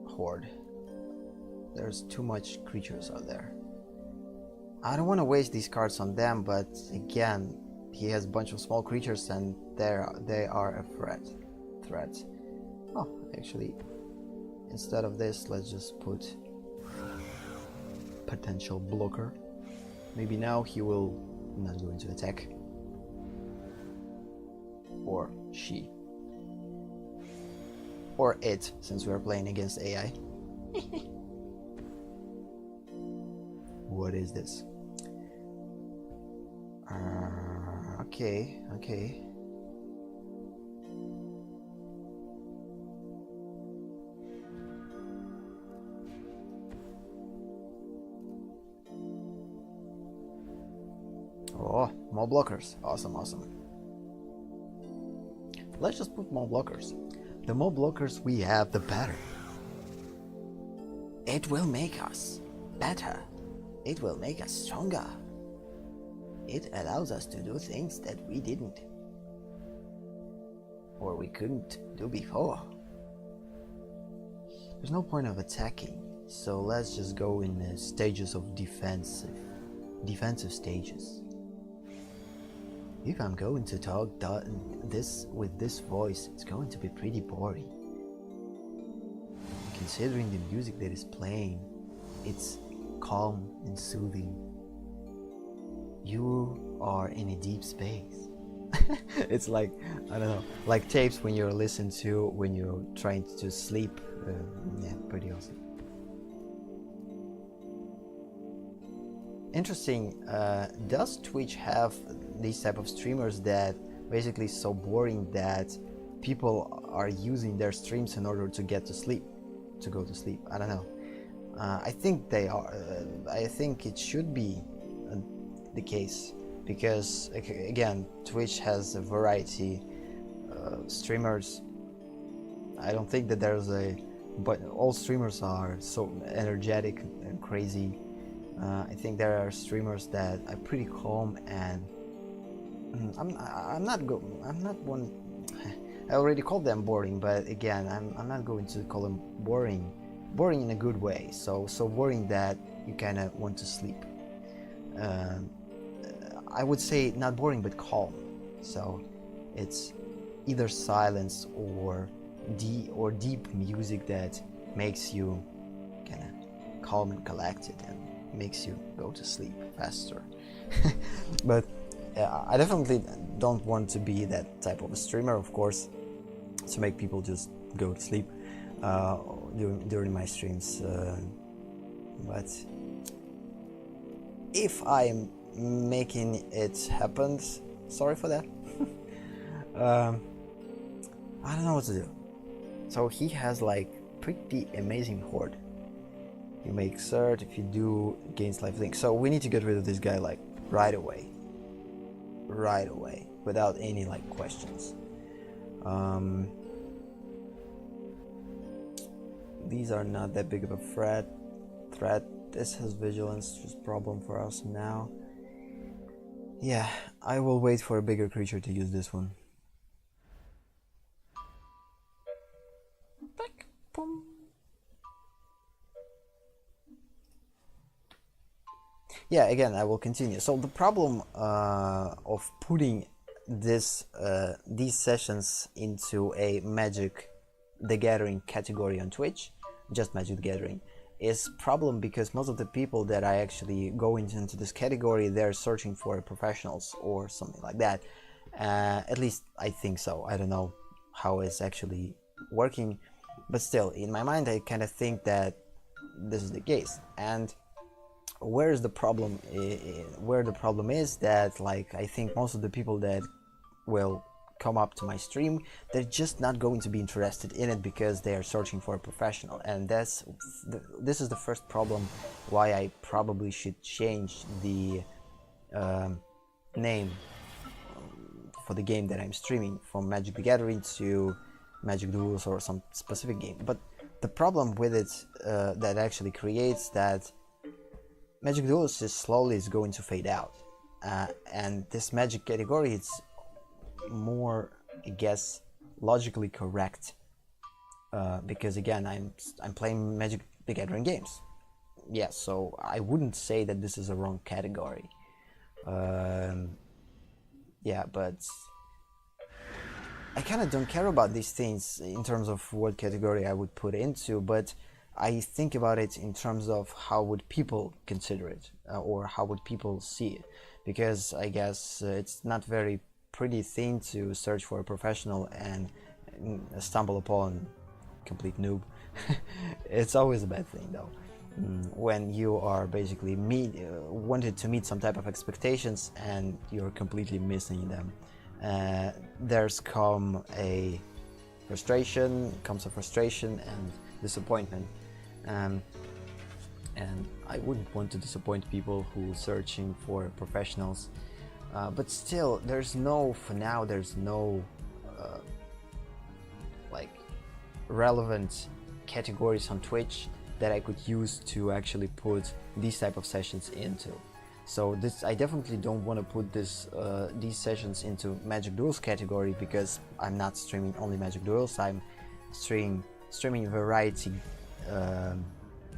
horde. There's too much creatures out there. I don't want to waste these cards on them, but again, he has a bunch of small creatures and they are a threat. Oh, actually, instead of this, let's just put potential blocker. Maybe now he will not go into attack. Or she. Or it, since we are playing against AI. What is this? Okay. Oh, more blockers. Awesome. Let's just put more blockers. The more blockers we have, the better. It will make us better. It will make us stronger. It allows us to do things that we didn't, or we couldn't do before. There's no point of attacking, so let's just go in the stages of defensive stages. If I'm going to talk with this voice, it's going to be pretty boring. Considering the music that is playing, it's calm and soothing. You are in a deep space. It's like, I don't know, like tapes when you're listening to when you're trying to sleep. Yeah, pretty awesome. Interesting. Does Twitch have these type of streamers that basically so boring that people are using their streams in order to get to sleep, to go to sleep? I don't know. I think they are. I think it should be the case because again, Twitch has a variety streamers. I don't think that there's but all streamers are so energetic and crazy. I think there are streamers that are pretty calm, and I'm not one. I already called them boring, but again, I'm not going to call them boring in a good way. So boring that you kind of want to sleep. I would say not boring but calm. So it's either silence or deep music that makes you kind of calm and collected and makes you go to sleep faster. But I definitely don't want to be that type of a streamer, of course, to make people just go to sleep during my streams. But if I am making it happen, sorry for that. I don't know what to do. So he has like pretty amazing horde. You make cert, if you do, gains life link. So we need to get rid of this guy like right away, without any like questions. These are not that big of a threat. This has vigilance, just problem for us now. Yeah, I will wait for a bigger creature to use this one. Yeah, again, I will continue. So the problem of putting these sessions into a Magic the Gathering category on Twitch, just Magic the Gathering, is problem because most of the people that I actually go into this category, they're searching for professionals or something like that. At least I think so. I don't know how it's actually working, but still, in my mind, I kind of think that this is the case. And where the problem is that, like, I think most of the people that will come up to my stream, they're just not going to be interested in it because they are searching for a professional, and this is the first problem why I probably should change the name for the game that I'm streaming from Magic the Gathering to Magic Duels or some specific game. But the problem with it that actually creates that Magic Duels is slowly going to fade out, and this Magic category is more, I guess, logically correct because again I'm playing Magic the Gathering games. Yeah, so I wouldn't say that this is a wrong category. Yeah, but I kind of don't care about these things in terms of what category I would put into, but I think about it in terms of how would people consider it or how would people see it, because I guess it's not very pretty thing to search for a professional and stumble upon complete noob. It's always a bad thing though, when you are basically wanted to meet some type of expectations and you're completely missing them. There's comes a frustration and disappointment, and I wouldn't want to disappoint people who are searching for professionals. But still, for now there's no like relevant categories on Twitch that I could use to actually put these type of sessions into. So I definitely don't want to put these sessions into Magic Duels category, because I'm not streaming only Magic Duels. I'm streaming variety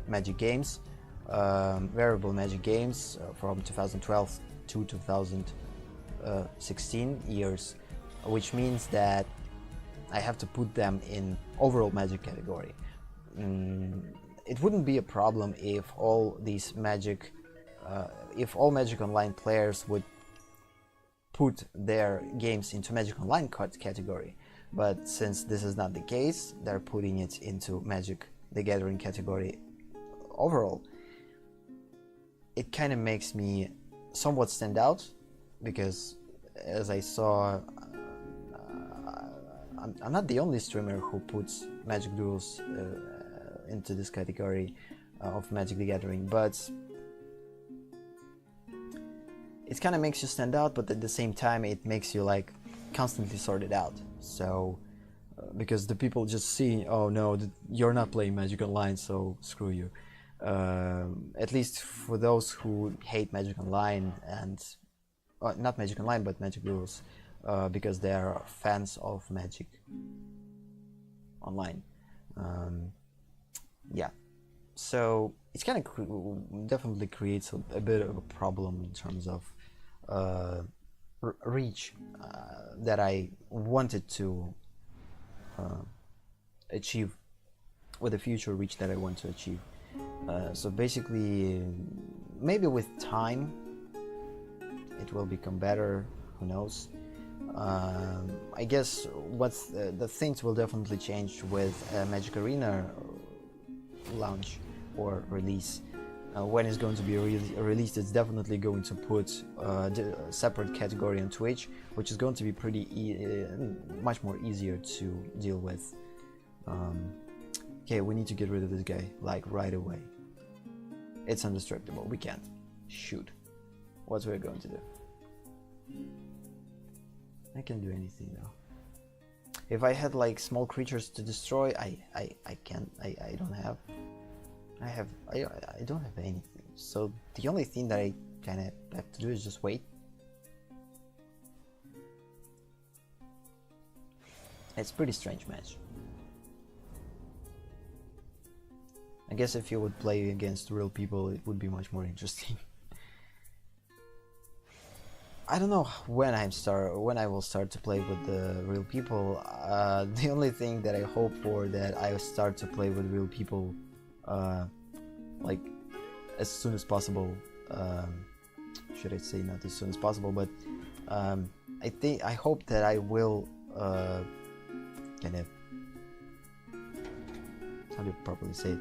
Magic games, variable Magic games from 2012 to 2016 years, which means that I have to put them in overall Magic category. It wouldn't be a problem if all these Magic Online players would put their games into Magic Online category, but since this is not the case, they're putting it into Magic the Gathering category overall. It kind of makes me somewhat stand out, because as I saw, I'm not the only streamer who puts Magic Duels into this category of Magic the Gathering, but it kind of makes you stand out, but at the same time it makes you like constantly sorted out. So because the people just see, oh no, you're not playing Magic Online, so screw you. At least for those who hate Magic Online and not Magic Online but Magic Duels, because they are fans of Magic Online. Yeah, so it's kind of definitely creates a bit of a problem in terms of reach that I wanted to achieve, with the future reach that I want to achieve. So basically, maybe with time it will become better, who knows. I guess what's the things will definitely change with Magic Arena launch or release. When it's going to be released, it's definitely going to put a separate category on Twitch, which is going to be pretty much more easier to deal with. Okay, we need to get rid of this guy, like, right away. It's indestructible, we can't. Shoot. What we're going to do? I can do anything though. If I had like small creatures to destroy, I can't. I don't have. I don't have anything. So the only thing that I kind of have to do is just wait. It's a pretty strange match. I guess if you would play against real people, it would be much more interesting. I don't know when I will start to play with the real people. The only thing that I hope for that I start to play with real people, like as soon as possible. Should I say not as soon as possible? But I hope that I will kind of, how do you properly say it?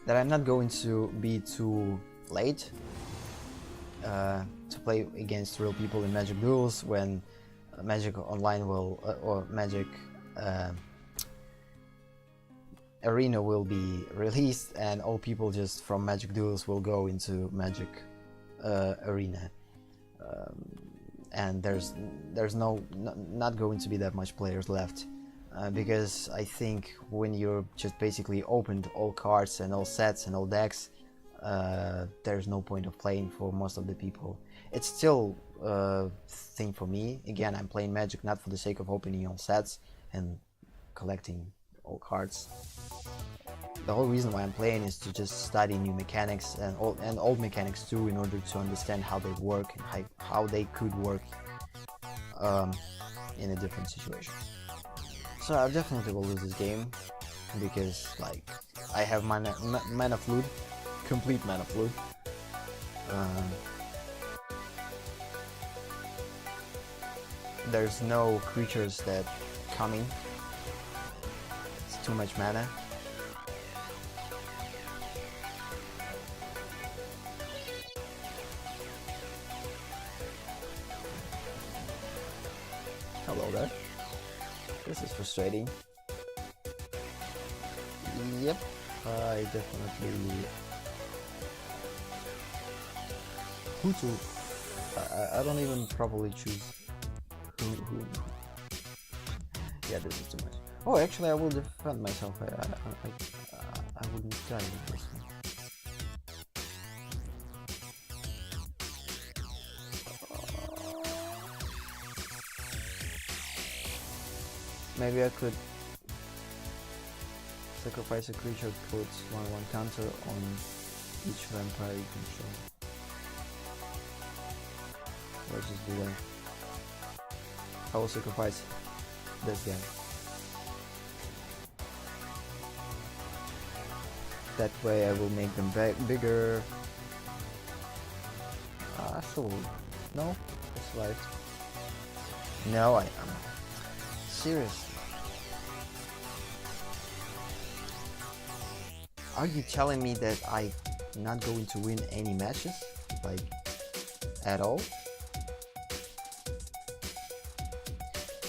That I'm not going to be too late to play against real people in Magic Duels when Magic Online will or Magic Arena will be released, and all people just from Magic Duels will go into Magic Arena, and there's not going to be that much players left. Because I think when you're just basically opened all cards and all sets and all decks, there's no point of playing for most of the people. It's still a thing for me. Again, I'm playing Magic not for the sake of opening all sets and collecting all cards. The whole reason why I'm playing is to just study new mechanics and old mechanics too, in order to understand how they work and how they could work in a different situation. So I definitely will lose this game because, like, I have mana fluid, complete mana fluid. There's no creatures that coming. It's too much mana. Hello there. This is frustrating. Yep, I definitely... Who to... I don't even properly choose who... Yeah, this is too much. Oh, actually I will defend myself. I wouldn't die with this one. Maybe I could sacrifice a creature, put 1/1 counter on each vampire you control. Let's just do that. I will sacrifice this guy. That way I will make them bigger. So no, it's right. No, I am. Seriously. Are you telling me that I'm not going to win any matches? Like, at all?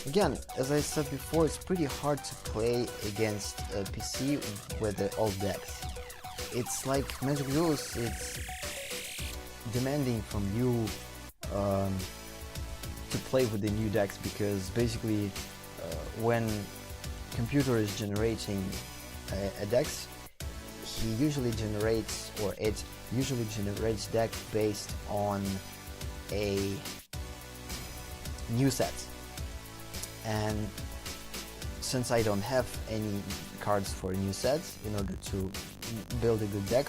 Again, as I said before, it's pretty hard to play against a PC with the old decks. It's like Magic Duels, it's demanding from you to play with the new decks, because basically when computer is generating a decks, he usually generates, or it usually generates deck based on a new set. And since I don't have any cards for new sets in order to build a good deck,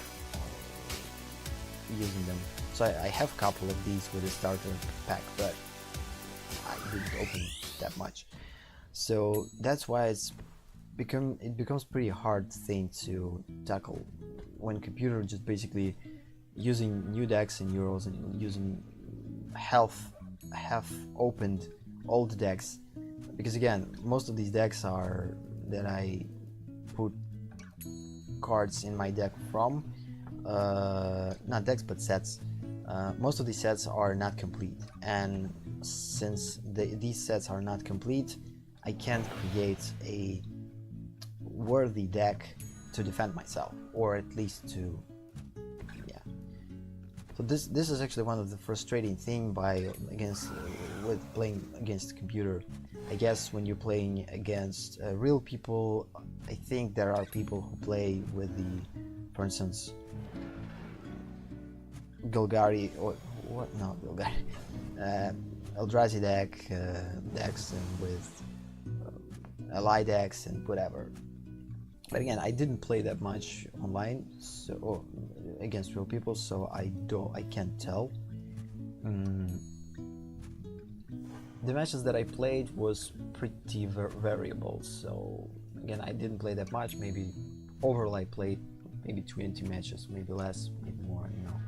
using them. So I have a couple of these with a starter pack, but I didn't open that much. So that's why it becomes pretty hard thing to tackle when computer just basically using new decks in Euros and using half opened old decks, because again most of these decks are that I put cards in my deck from not decks but sets. Most of these sets are not complete, and since these sets are not complete, I can't create a worthy deck to defend myself, or at least to, yeah. So this is actually one of the frustrating thing with playing against the computer. I guess when you're playing against real people, I think there are people who play with the, for instance, Golgari or what? No, Golgari, Eldrazi decks, and with Ally decks and whatever. But again, I didn't play that much online, so against real people, so I can't tell. The matches that I played was pretty variable. So again, I didn't play that much. Maybe overall I played maybe 20 matches, maybe less, maybe more. You know,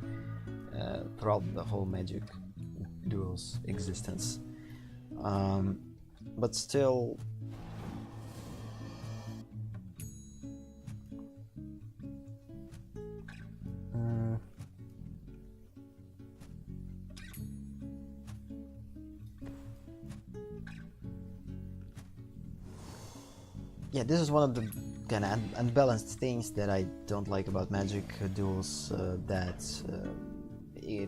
throughout the whole Magic Duels existence. But still. Yeah, this is one of the kind of unbalanced things that I don't like about Magic Duels, that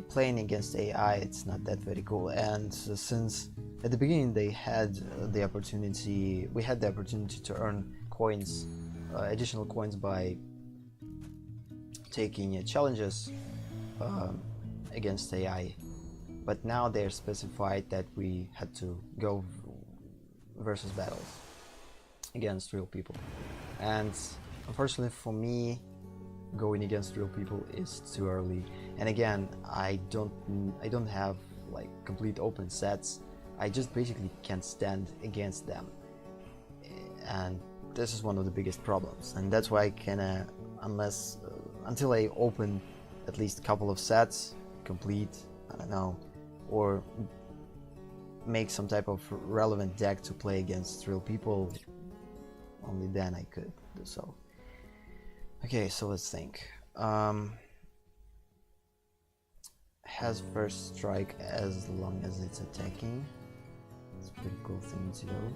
playing against AI, it's not that very cool. And since at the beginning they had the opportunity, we had the opportunity to earn coins, additional coins by taking challenges against AI, but now they're specified that we had to go versus battles against real people, and unfortunately for me, going against real people is too early. And again, I don't have like complete open sets. I just basically can't stand against them, and this is one of the biggest problems. And that's why I kinda, until I open at least a couple of sets complete, I don't know, or make some type of relevant deck to play against real people, only then I could do so. Okay, so let's think. Has first strike as long as it's attacking. It's a pretty cool thing to do.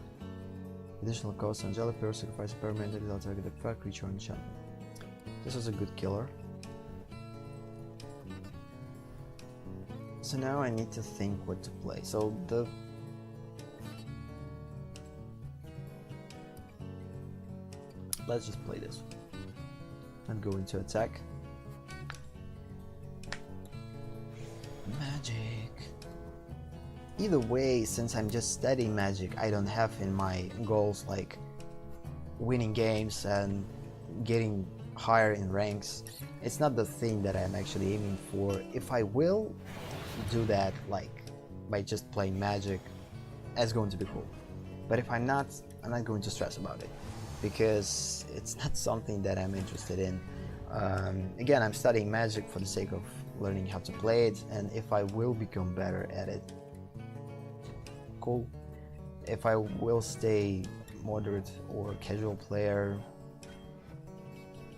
Additional cost: Angelic Pearl, sacrifice a permanent without target effect, creature enchantment. This is a good killer. So now I need to think what to play. So let's just play this and go into attack. Magic. Either way, since I'm just studying Magic, I don't have in my goals like winning games and getting higher in ranks. It's not the thing that I'm actually aiming for. If I will do that, like by just playing Magic, that's going to be cool. But if I'm not going to stress about it, because it's not something that I'm interested in. Again, I'm studying Magic for the sake of learning how to play it, and if I will become better at it, cool. If I will stay moderate or casual player,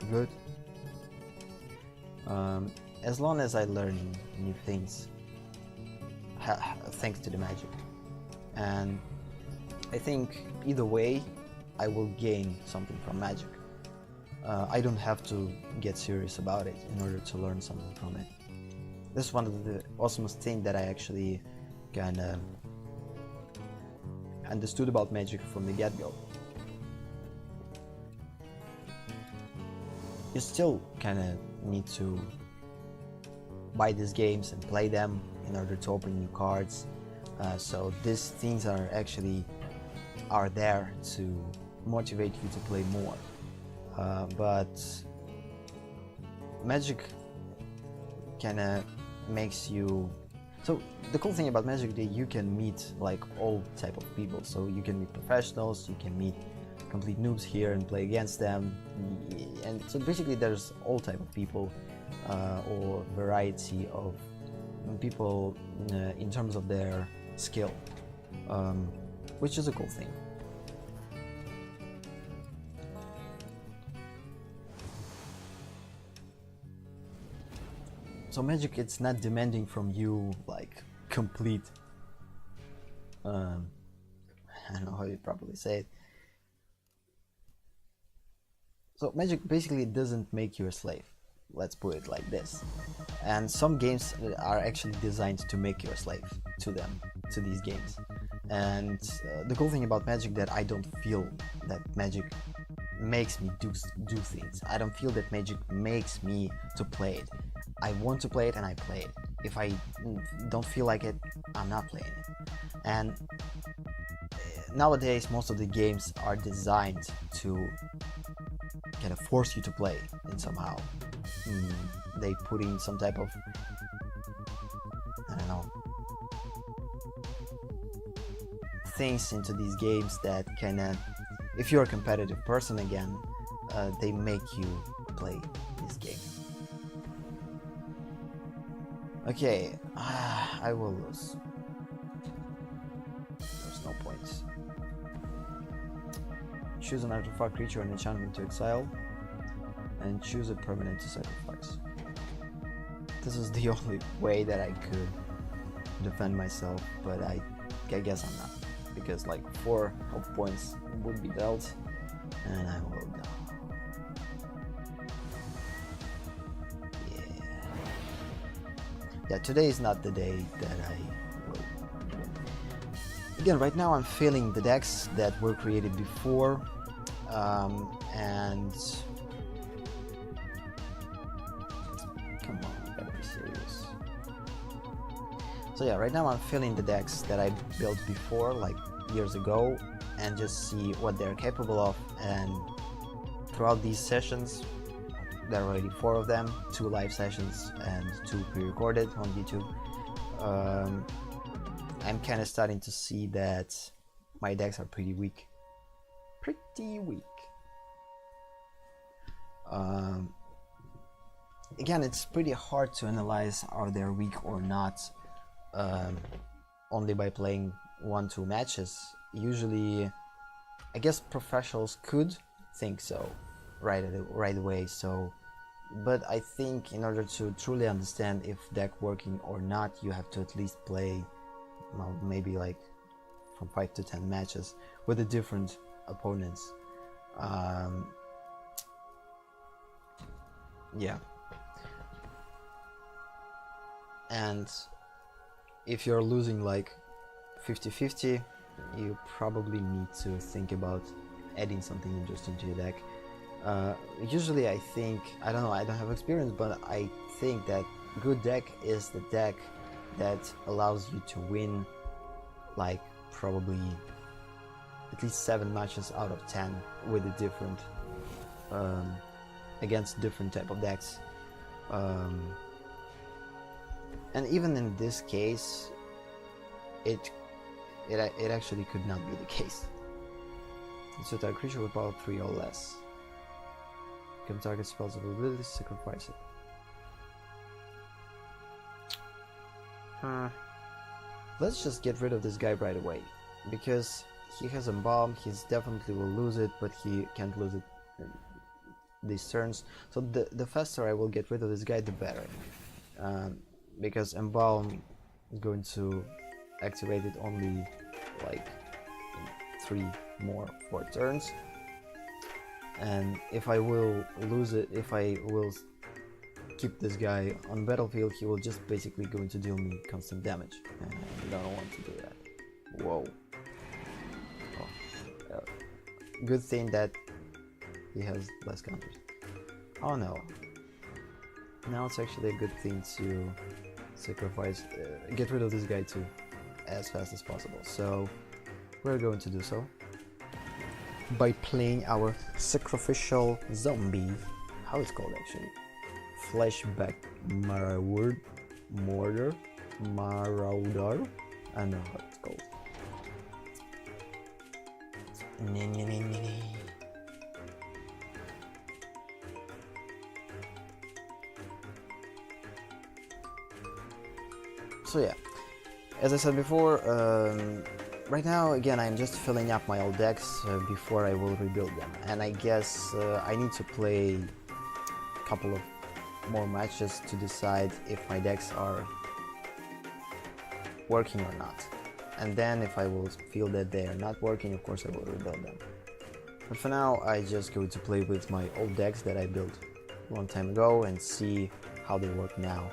good. As long as I learn new things, thanks to the Magic. And I think either way, I will gain something from Magic. I don't have to get serious about it in order to learn something from it. This is one of the awesomest things that I actually kind of understood about Magic from the get-go. You still kind of need to buy these games and play them in order to open new cards. So these things are there to motivate you to play more. But Magic kinda makes you... So the cool thing about Magic that you can meet like all type of people. So you can meet professionals, you can meet complete noobs here and play against them, and so basically there's all type of people or variety of people in terms of their skill, which is a cool thing. So Magic, it's not demanding from you like complete, I don't know how you properly say it. So Magic basically doesn't make you a slave, let's put it like this. And some games are actually designed to make you a slave to them, to these games. And the cool thing about Magic that I don't feel that Magic makes me do things. I don't feel that Magic makes me to play it. I want to play it and I play it. If I don't feel like it, I'm not playing it. And nowadays most of the games are designed to kind of force you to play in somehow. They put in some type of, I don't know, things into these games that kind of, if you're a competitive person again, they make you play these games. Okay, I will lose. There's no point. Choose an artifact, creature, and enchantment to exile, and choose a permanent to sacrifice. This is the only way that I could defend myself, but I guess I'm not, because like 4 health points would be dealt, and I will die. Yeah, today is not the day that I will win. Again, right now I'm feeling the decks that were created before, and come on, gotta be serious. So yeah, right now I'm feeling the decks that I built before, like years ago, and just see what they're capable of. And throughout these sessions, there are already 4 of them, 2 live sessions and 2 pre-recorded on YouTube. I'm kind of starting to see that my decks are pretty weak. Again, it's pretty hard to analyze are they weak or not only by playing 1-2 matches. Usually, I guess professionals could think so right away. So, but I think in order to truly understand if deck working or not, you have to at least play, well, maybe like from 5 to 10 matches with the different opponents. Yeah. And if you're losing like 50-50, you probably need to think about adding something interesting to your deck. Usually I think, I don't know, I don't have experience, but I think that good deck is the deck that allows you to win like probably at least 7 matches out of 10 with a different against different type of decks. And even in this case, it actually could not be the case. It's a creature with power 3 or less. Can target spells ability, sacrifice it. Let's just get rid of this guy right away, because he has a bomb. He definitely will lose it, but he can't lose it these turns. So the faster I will get rid of this guy, the better, because Embalm is going to activate it only like in 4 turns. And if I will lose it, if I will keep this guy on battlefield, he will just basically going to deal me constant damage, and I don't want to do that. Whoa. Oh. Good thing that he has less counters. Oh no. Now it's actually a good thing to sacrifice, get rid of this guy too, as fast as possible. So we're going to do so by playing our sacrificial zombie. How it's called actually? Flashback Marauder. I don't know how it's called. So yeah, as I said before, right now again I'm just filling up my old decks before I will rebuild them, and I guess I need to play a couple of more matches to decide if my decks are working or not. And then if I will feel that they are not working, of course I will rebuild them. But for now I just go to play with my old decks that I built a long time ago and see how they work now.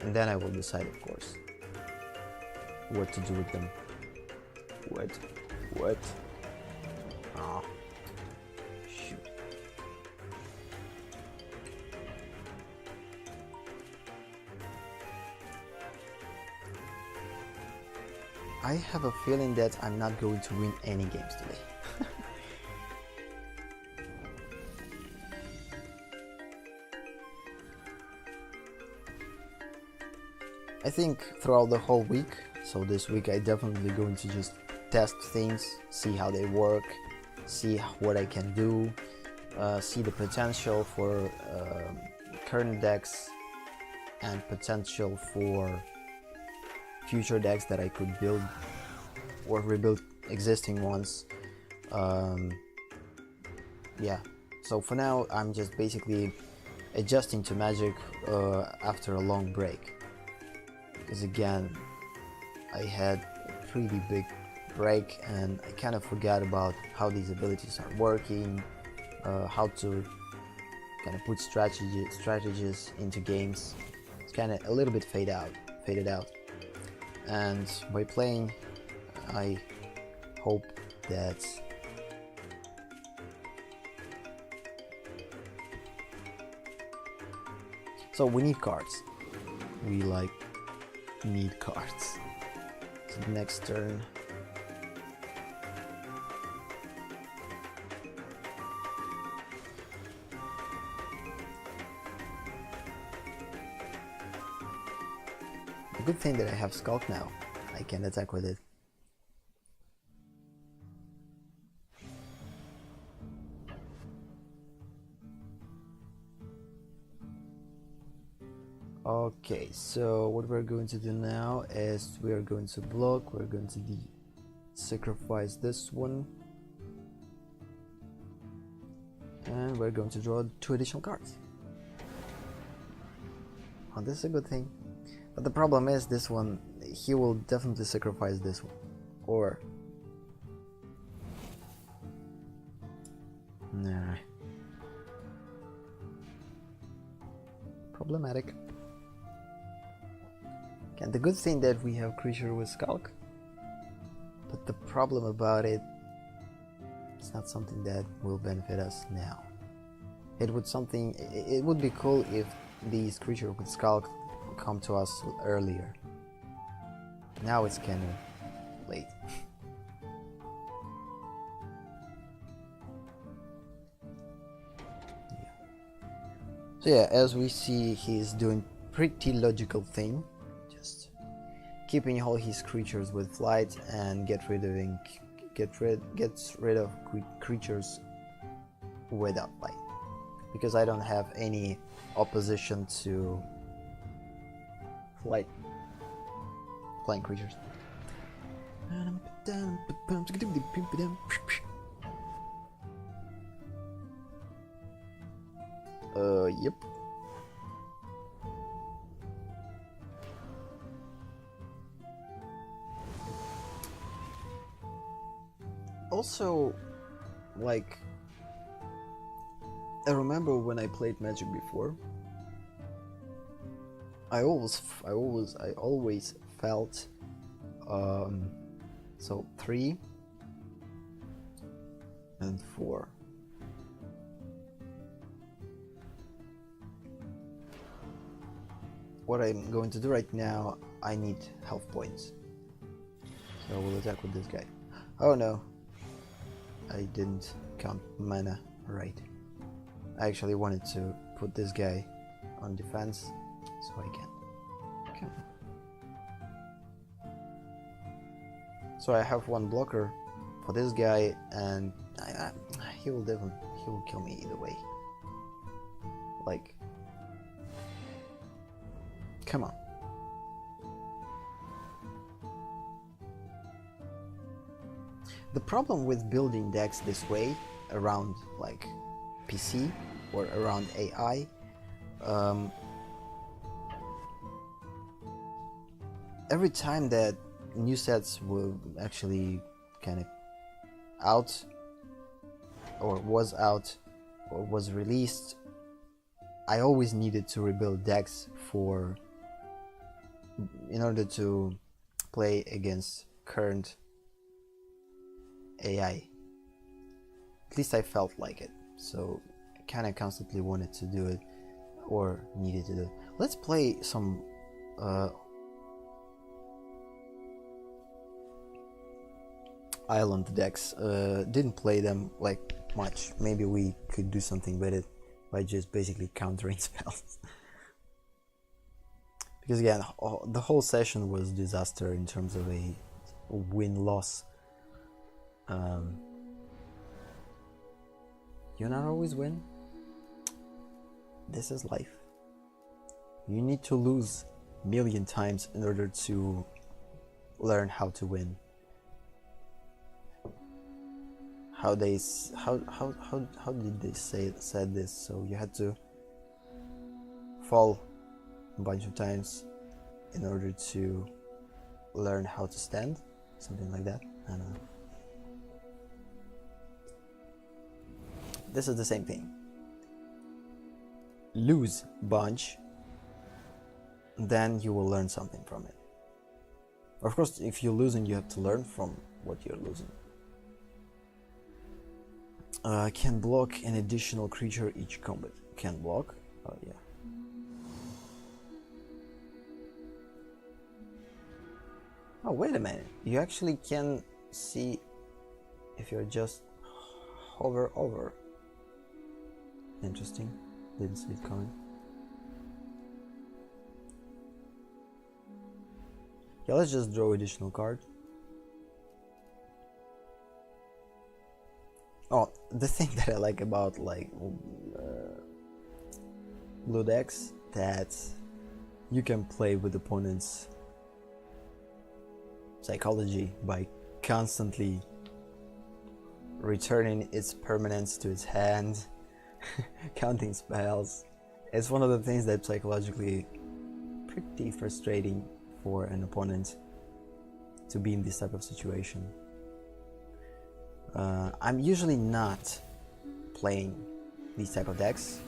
And then I will decide, of course, what to do with them. What? Oh, shoot. I have a feeling that I'm not going to win any games today. I think throughout the whole week, so this week I definitely going to just test things, see how they work, see what I can do, see the potential for current decks and potential for future decks that I could build or rebuild existing ones. Yeah, so for now I'm just basically adjusting to Magic after a long break. Because again, I had a pretty big break and I kind of forgot about how these abilities are working, how to kind of put strategies into games. It's kind of a little bit faded out. And by playing, I hope that so we need cards. We need cards. So next turn. The good thing that I have Skulk now. I can attack with it. Okay, so what we're going to do now is we're going to block, we're going to sacrifice this one, and we're going to draw 2 additional cards. Oh, this is a good thing. But the problem is this one, he will definitely sacrifice this one. Or... nah. Problematic. And the good thing that we have creature with Skulk, but the problem about it, it's not something that will benefit us now. It would be cool if these creatures with Skulk come to us earlier. Now it's kind of late. So yeah, as we see, he's doing pretty logical thing. Just keeping all his creatures with flight and gets rid of creatures without flight, because I don't have any opposition to flying creatures. Yep. Also, like, I remember when I played Magic before, I always felt so 3 and 4. What I'm going to do right now, I need health points. So we'll attack with this guy. Oh no, I didn't count mana right. I actually wanted to put this guy on defense so I can. Okay. So I have one blocker for this guy, and he will kill me either way. Like, come on. The problem with building decks this way around like PC or around AI, every time that new sets were actually kind of out or was released, I always needed to rebuild decks in order to play against current AI. At least I felt like it, so I kind of constantly wanted to do it or needed to do it. Let's play some island decks. Didn't play them like much. Maybe we could do something with it by just basically countering spells. Because again, the whole session was disaster in terms of a win-loss. You not always win. This is life. You need to lose a million times in order to learn how to win. How did they said this? So you had to fall a bunch of times in order to learn how to stand, something like that. I don't know. This is the same thing. Lose bunch, then you will learn something from it. Of course, if you're losing, you have to learn from what you're losing. Can block an additional creature each combat. Can block? Yeah. Oh, wait a minute. You actually can see if you're just hover over. Interesting. Didn't see it coming. Yeah, let's just draw additional card. Oh, the thing that I like about like blue decks, that you can play with opponents' psychology by constantly returning its permanence to its hand, counting spells. It's one of the things that's psychologically pretty frustrating for an opponent to be in this type of situation. I'm usually not playing these type of decks.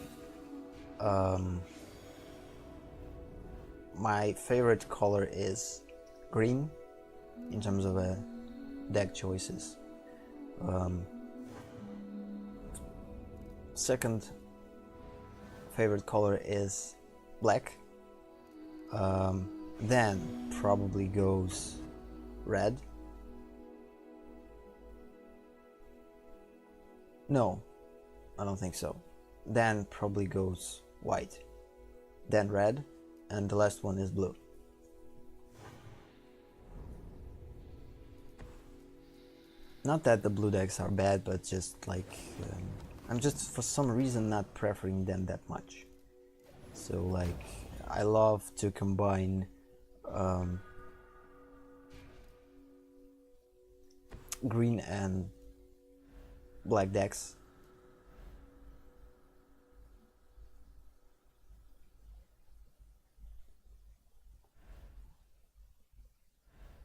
My favorite color is green in terms of deck choices. Second favorite color is black. Then probably goes red. No, I don't think so. Then probably goes white, then red, and the last one is blue. Not that the blue decks are bad, but just like I'm just for some reason not preferring them that much. So like I love to combine green and black decks.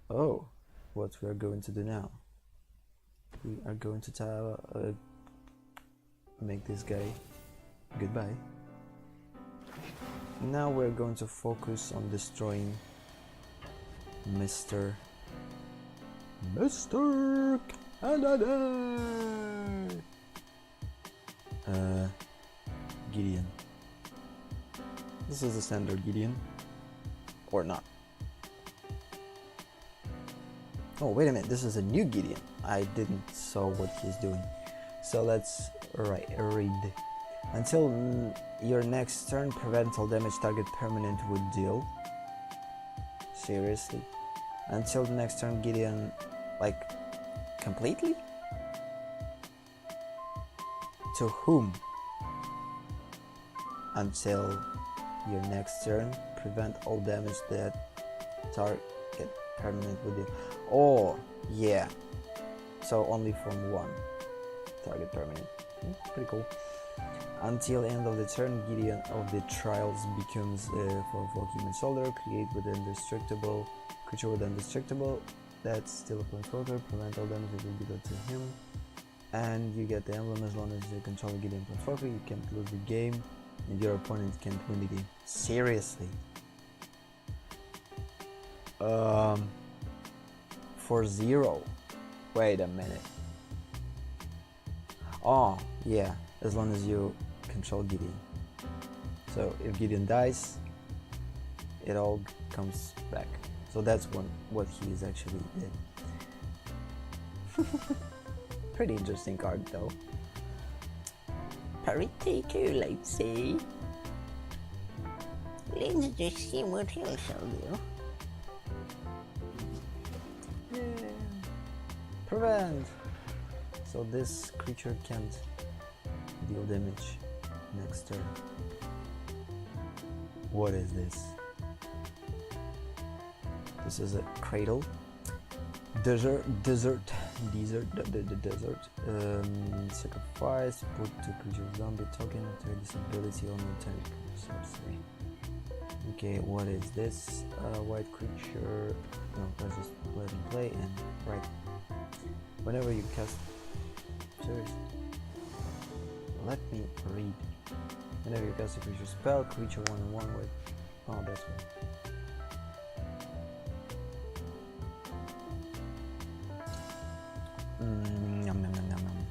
Oh, what we are going to do now? We are going to make this guy goodbye. Now we're going to focus on destroying Mr. Canada. Gideon. This is a standard Gideon, or not. Oh, wait a minute, this is a new Gideon. I didn't saw what he's doing. So let's read. Until your next turn, prevent all damage target permanent would deal. Seriously? Until the next turn, Gideon, like, completely? To whom? Until your next turn, prevent all damage that target permanent would deal. Oh, yeah. So only from one target permanent. Pretty cool. Until end of the turn, Gideon of the Trials becomes for human soldier. Create with indestructible creature with indestructible. That's still a planeswalker. Prevent all damage that will be done to him. And you get the emblem as long as you control Gideon planeswalker. You can't lose the game, and your opponent can't win the game. Seriously. For 0. Wait a minute. Oh, yeah. As long as you control Gideon. So if Gideon dies, it all comes back. So that's what he is actually did. Pretty interesting card though. Pretty cool, let's see. Let's just see what else I'll do. Prevent! So this creature can't deal damage next turn. What is this? This is a cradle. Desert. Sacrifice, put 2 creatures zombie token to this ability on Untitled Chapter. Okay, what is this? White creature. No, let's just let him play and right. Whenever you cast. Seriously. Let me read. Whenever you cast a creature spell, creature 1/1 with. Oh, that's one. Yum, yum, yum, yum, yum.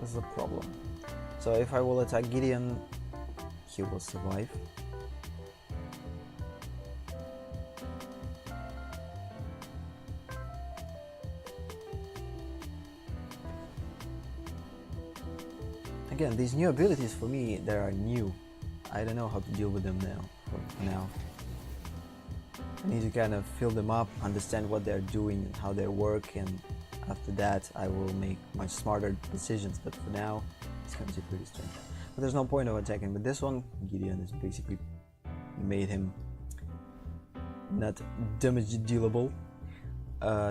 That's the problem. So if I will attack Gideon, he will survive. Again, these new abilities for me, they are new. I don't know how to deal with them now. For now, I need to kind of fill them up, understand what they're doing and how they work, and after that I will make much smarter decisions. But for now, it's going to be pretty strange. But there's no point of attacking with this one. Gideon is basically made him not damage dealable.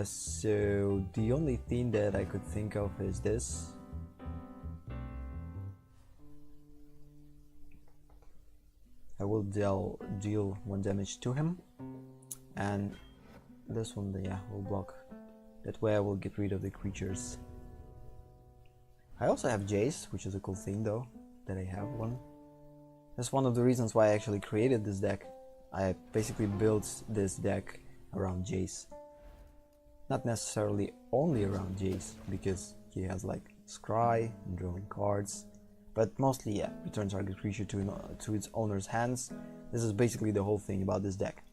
So the only thing that I could think of is this. I will deal 1 damage to him, and this one, yeah, will block. That way I will get rid of the creatures. I also have Jace, which is a cool thing though, that I have one. That's one of the reasons why I actually created this deck. I basically built this deck around Jace. Not necessarily only around Jace, because he has like Scry and drawing cards. But mostly, yeah, return target creature to its owner's hands. This is basically the whole thing about this deck.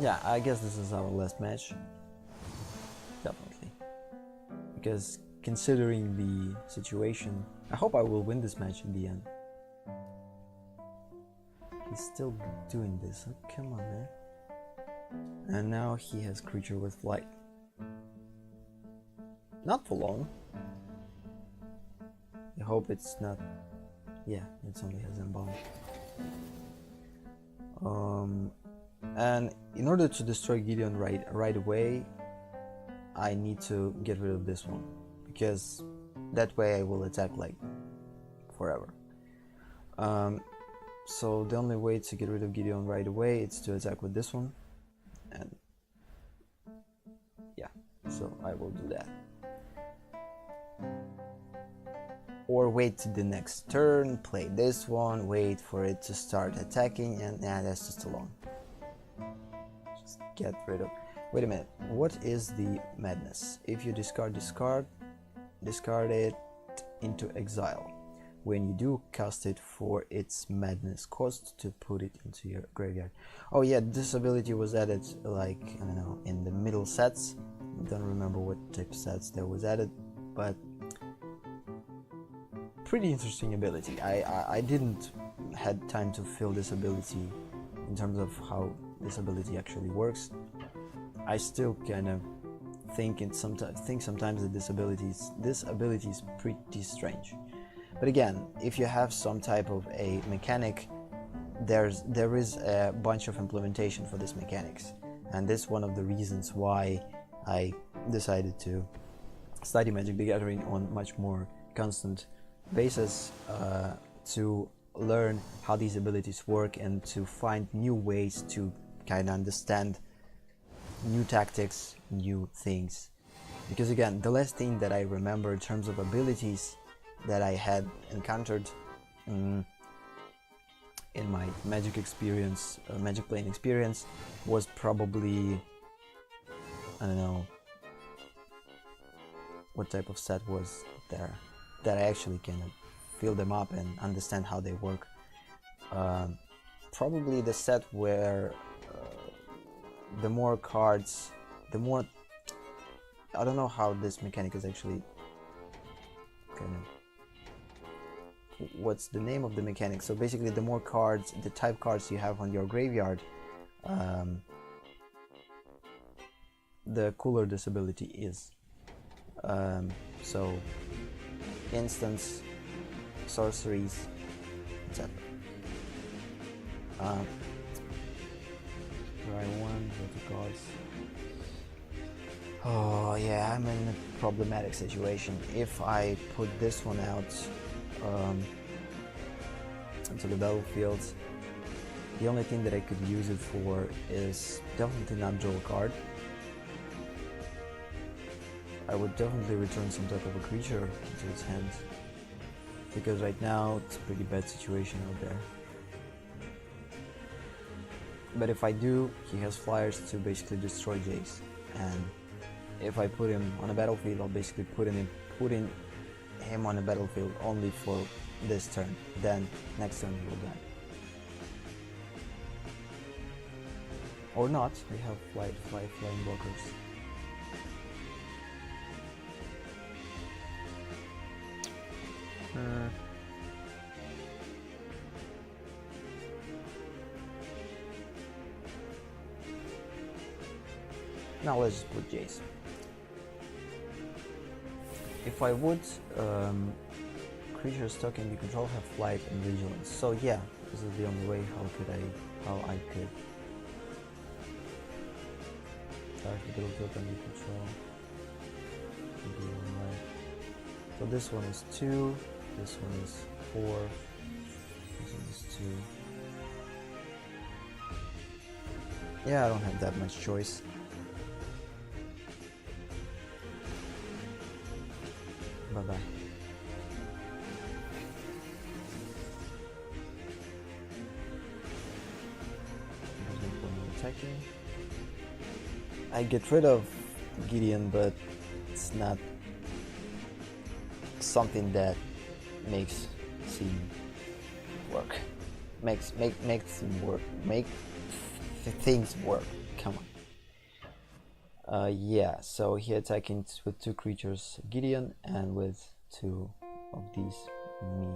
Yeah, I guess this is our last match. Definitely. Because considering the situation, I hope I will win this match in the end. He's still doing this, oh, come on, man. And now he has creature with flight. Not for long. I hope it's not. Yeah, it only has unbound. And in order to destroy Gideon right away, I need to get rid of this one, because that way I will attack like forever. So the only way to get rid of Gideon right away is to attack with this one, and yeah, so I will do that. Or wait to the next turn, play this one, wait for it to start attacking, and yeah, that's just too long. Just get rid of. Wait a minute, what is the madness? If you discard it into exile. when you do cast it for its madness cost to put it into your graveyard. Oh yeah, this ability was added like, I don't know, in the middle sets. Don't remember what type of sets that was added, but pretty interesting ability. I didn't had time to feel this ability in terms of how this ability actually works. I still kind of think sometimes that this ability is pretty strange. But again, if you have some type of a mechanic, there is a bunch of implementation for this mechanics, and this is one of the reasons why I decided to study Magic the Gathering on much more constant basis, to learn how these abilities work and to find new ways to kind of understand new tactics, new things. Because again, the last thing that I remember in terms of abilities that I had encountered in my Magic experience, Magic playing experience, was probably, I don't know what type of set was there that I actually can fill them up and understand how they work. Probably the set where the more cards, the more, I don't know how this mechanic is actually kind of, what's the name of the mechanic. So basically the more cards, the type cards you have on your graveyard, the cooler this ability is. So instants, sorceries, etc. Right one, go to cards. Oh yeah, I'm in a problematic situation. If I put this one out into the battlefield, the only thing that I could use it for is definitely not draw a card. I would definitely return some type of a creature into its hands, because right now it's a pretty bad situation out there. But if I do, he has flyers to basically destroy Jace, and if I put him on a battlefield, I'll basically put him on a battlefield only for this turn. Then next turn he will die. Or not, we have flying blockers. Now let's just put Jace. If I would, creatures token you control have flight and vigilance. So yeah, this is the only way how I could charge the little token you control. So this one is 2, this one is 4, this one is 2. Yeah, I don't have that much choice. Bye-bye. Attacking. I get rid of Gideon, but it's not something that makes him work. Makes him work. Make things work. Come on. Yeah, so he attacking with 2 creatures, Gideon, and with 2 of these, me.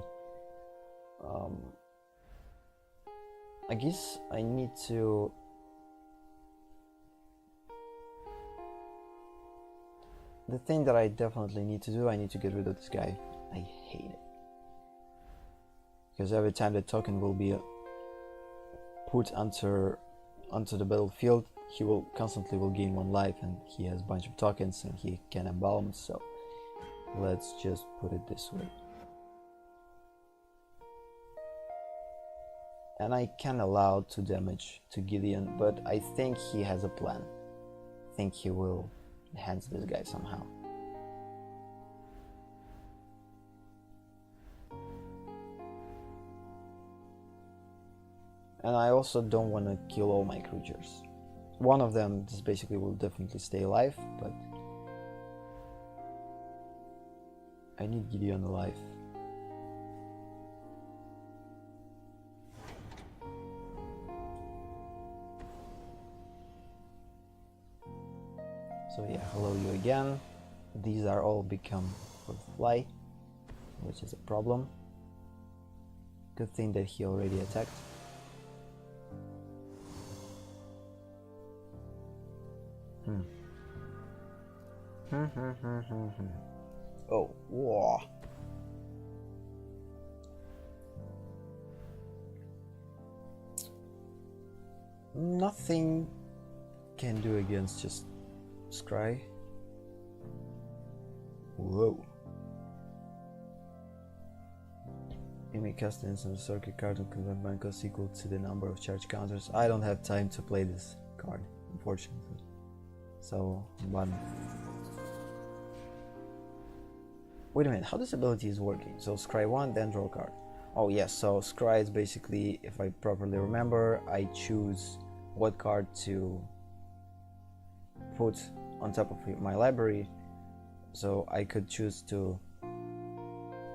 I guess I need to... The thing that I definitely need to do, I need to get rid of this guy. I hate it. Because every time the token will be put onto the battlefield, he will constantly gain 1 life, and he has a bunch of tokens and he can embalm, so let's just put it this way. And I can allow 2 damage to Gideon, but I think he has a plan. I think he will enhance this guy somehow. And I also don't want to kill all my creatures. One of them just basically will definitely stay alive, but I need Gideon alive. So yeah, hello you again. These are all become for fly, which is a problem. Good thing that he already attacked. Oh, whoa. Nothing can do against just Scry. Whoa. You may cast an instant circuit card and convert mana cost equal to the number of charge counters. I don't have time to play this card, unfortunately. So, button. Wait a minute, how this ability is working? So scry 1, then draw a card. Oh yes, so scry is basically, if I properly remember, I choose what card to put on top of my library. So I could choose to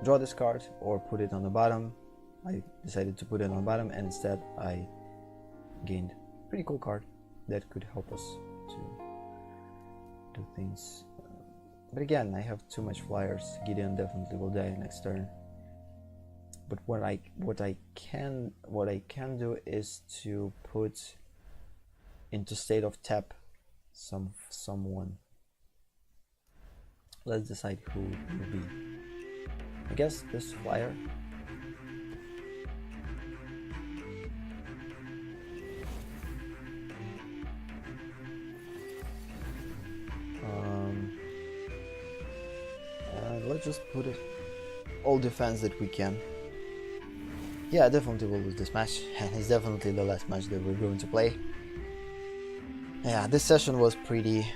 draw this card or put it on the bottom. I decided to put it on the bottom, and instead I gained a pretty cool card that could help us to do things. But again, I have too much flyers. Gideon definitely will die next turn. But what I can do is to put into state of tap someone. Let's decide who it will be. I guess this flyer. Let's just put it all defense that we can. Yeah, definitely will lose this match, and it's definitely the last match that we're going to play. Yeah, this session was pretty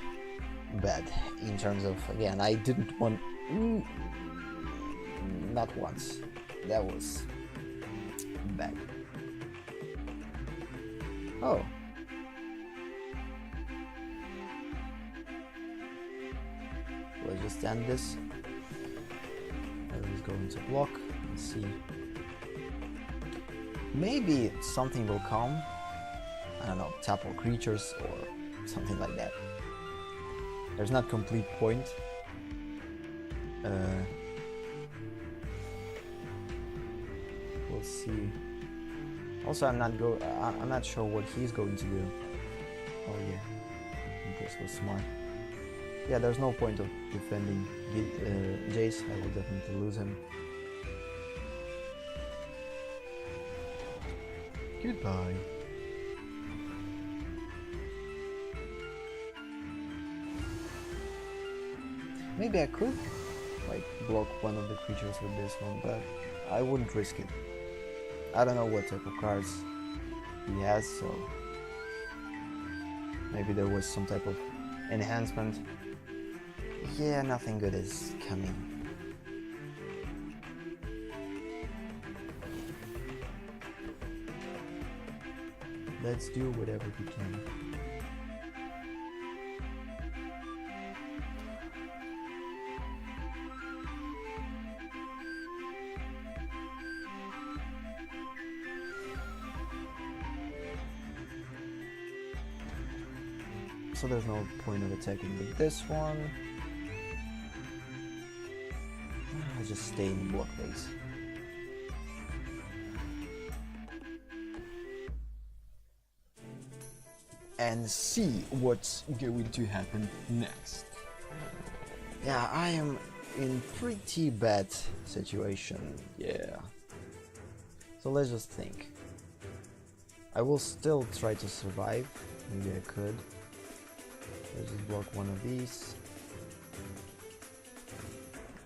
bad in terms of, again, I didn't want... not once. That was bad. Oh. Let's just end this. Is going to block. Let's see. Maybe something will come. I don't know, tap all creatures or something like that. There's not complete point. We'll see. Also, I'm not sure what he's going to do. Oh yeah, this was smart. Yeah, there's no point of defending Jace. I will definitely lose him. Goodbye. Maybe I could like block one of the creatures with this one, but I wouldn't risk it. I don't know what type of cards he has, so maybe there was some type of enhancement. Yeah, nothing good is coming. Let's do whatever we can. So there's no point of attacking with this one. I'll just stay in block base. And see what's going to happen next. Yeah, I am in pretty bad situation. Yeah. So let's just think. I will still try to survive. Maybe I could. Let's just block one of these.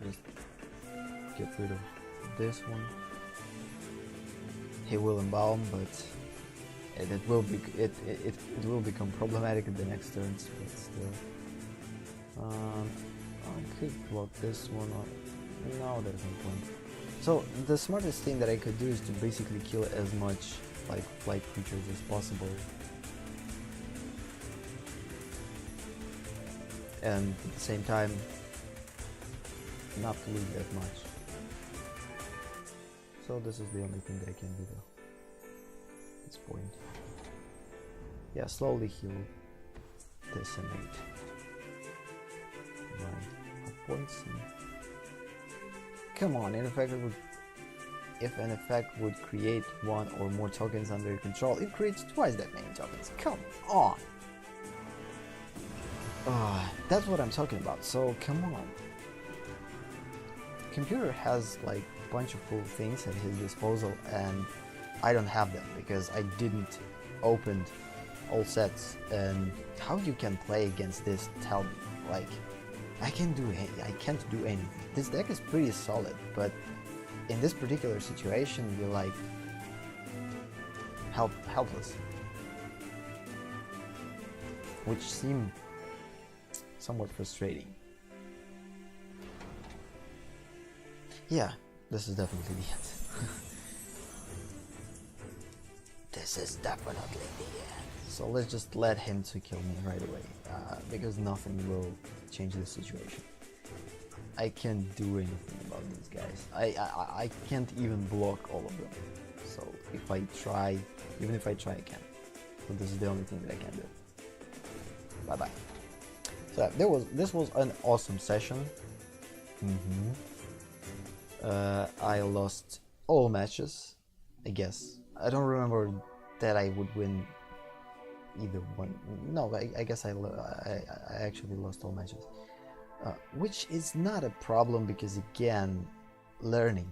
Just get rid of this one. He will embalm, but it will become problematic in the next turns. But still, I could block this one. Or no, there's no point. So the smartest thing that I could do is to basically kill as much like flight creatures as possible, and at the same time not lose that much. So this is the only thing that I can do though at this point. Yeah, slowly he'll decimate. points. Come on, if an effect would create one or more tokens under your control, it creates twice that many tokens. Come on! That's what I'm talking about, so come on. Computer has like a bunch of cool things at his disposal, and I don't have them because I didn't open all sets. And how you can play against this, tell me. Like, I can't do anything. This deck is pretty solid, but in this particular situation you're like helpless, which seemed somewhat frustrating. Yeah, this is definitely the end. This is definitely the end. So let's just let him to kill me right away, because nothing will change the situation. I can't do anything about these guys. I can't even block all of them. So if I try, even if I try, I can't. So this is the only thing that I can do. Bye bye. So this was an awesome session. I lost all matches, I guess. I don't remember that I would win either one. No, I guess I actually lost all matches. Which is not a problem because, again, learning.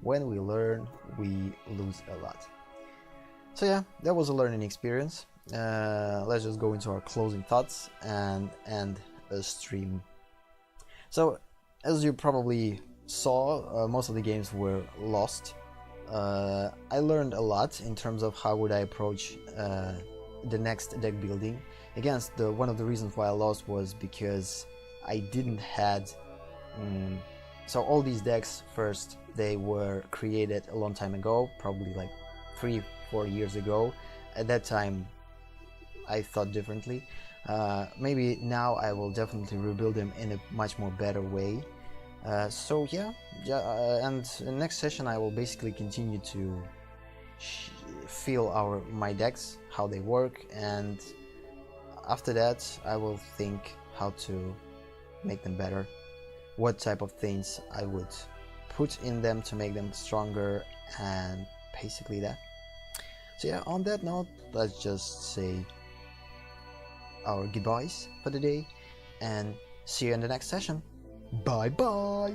When we learn, we lose a lot. So yeah, that was a learning experience. Let's just go into our closing thoughts and end the stream. So, as you probably saw, most of the games were lost. I learned a lot in terms of how would I approach the next deck building. Again, one of the reasons why I lost was because I didn't had so all these decks, first they were created a long time ago, probably like 3-4 years ago. At that time I thought differently. Maybe now I will definitely rebuild them in a much more better way. So yeah, and in the next session I will basically continue to feel my decks, how they work, and after that I will think how to make them better, what type of things I would put in them to make them stronger, and basically that. So yeah, on that note, let's just say our goodbyes for the day and see you in the next session. Bye bye!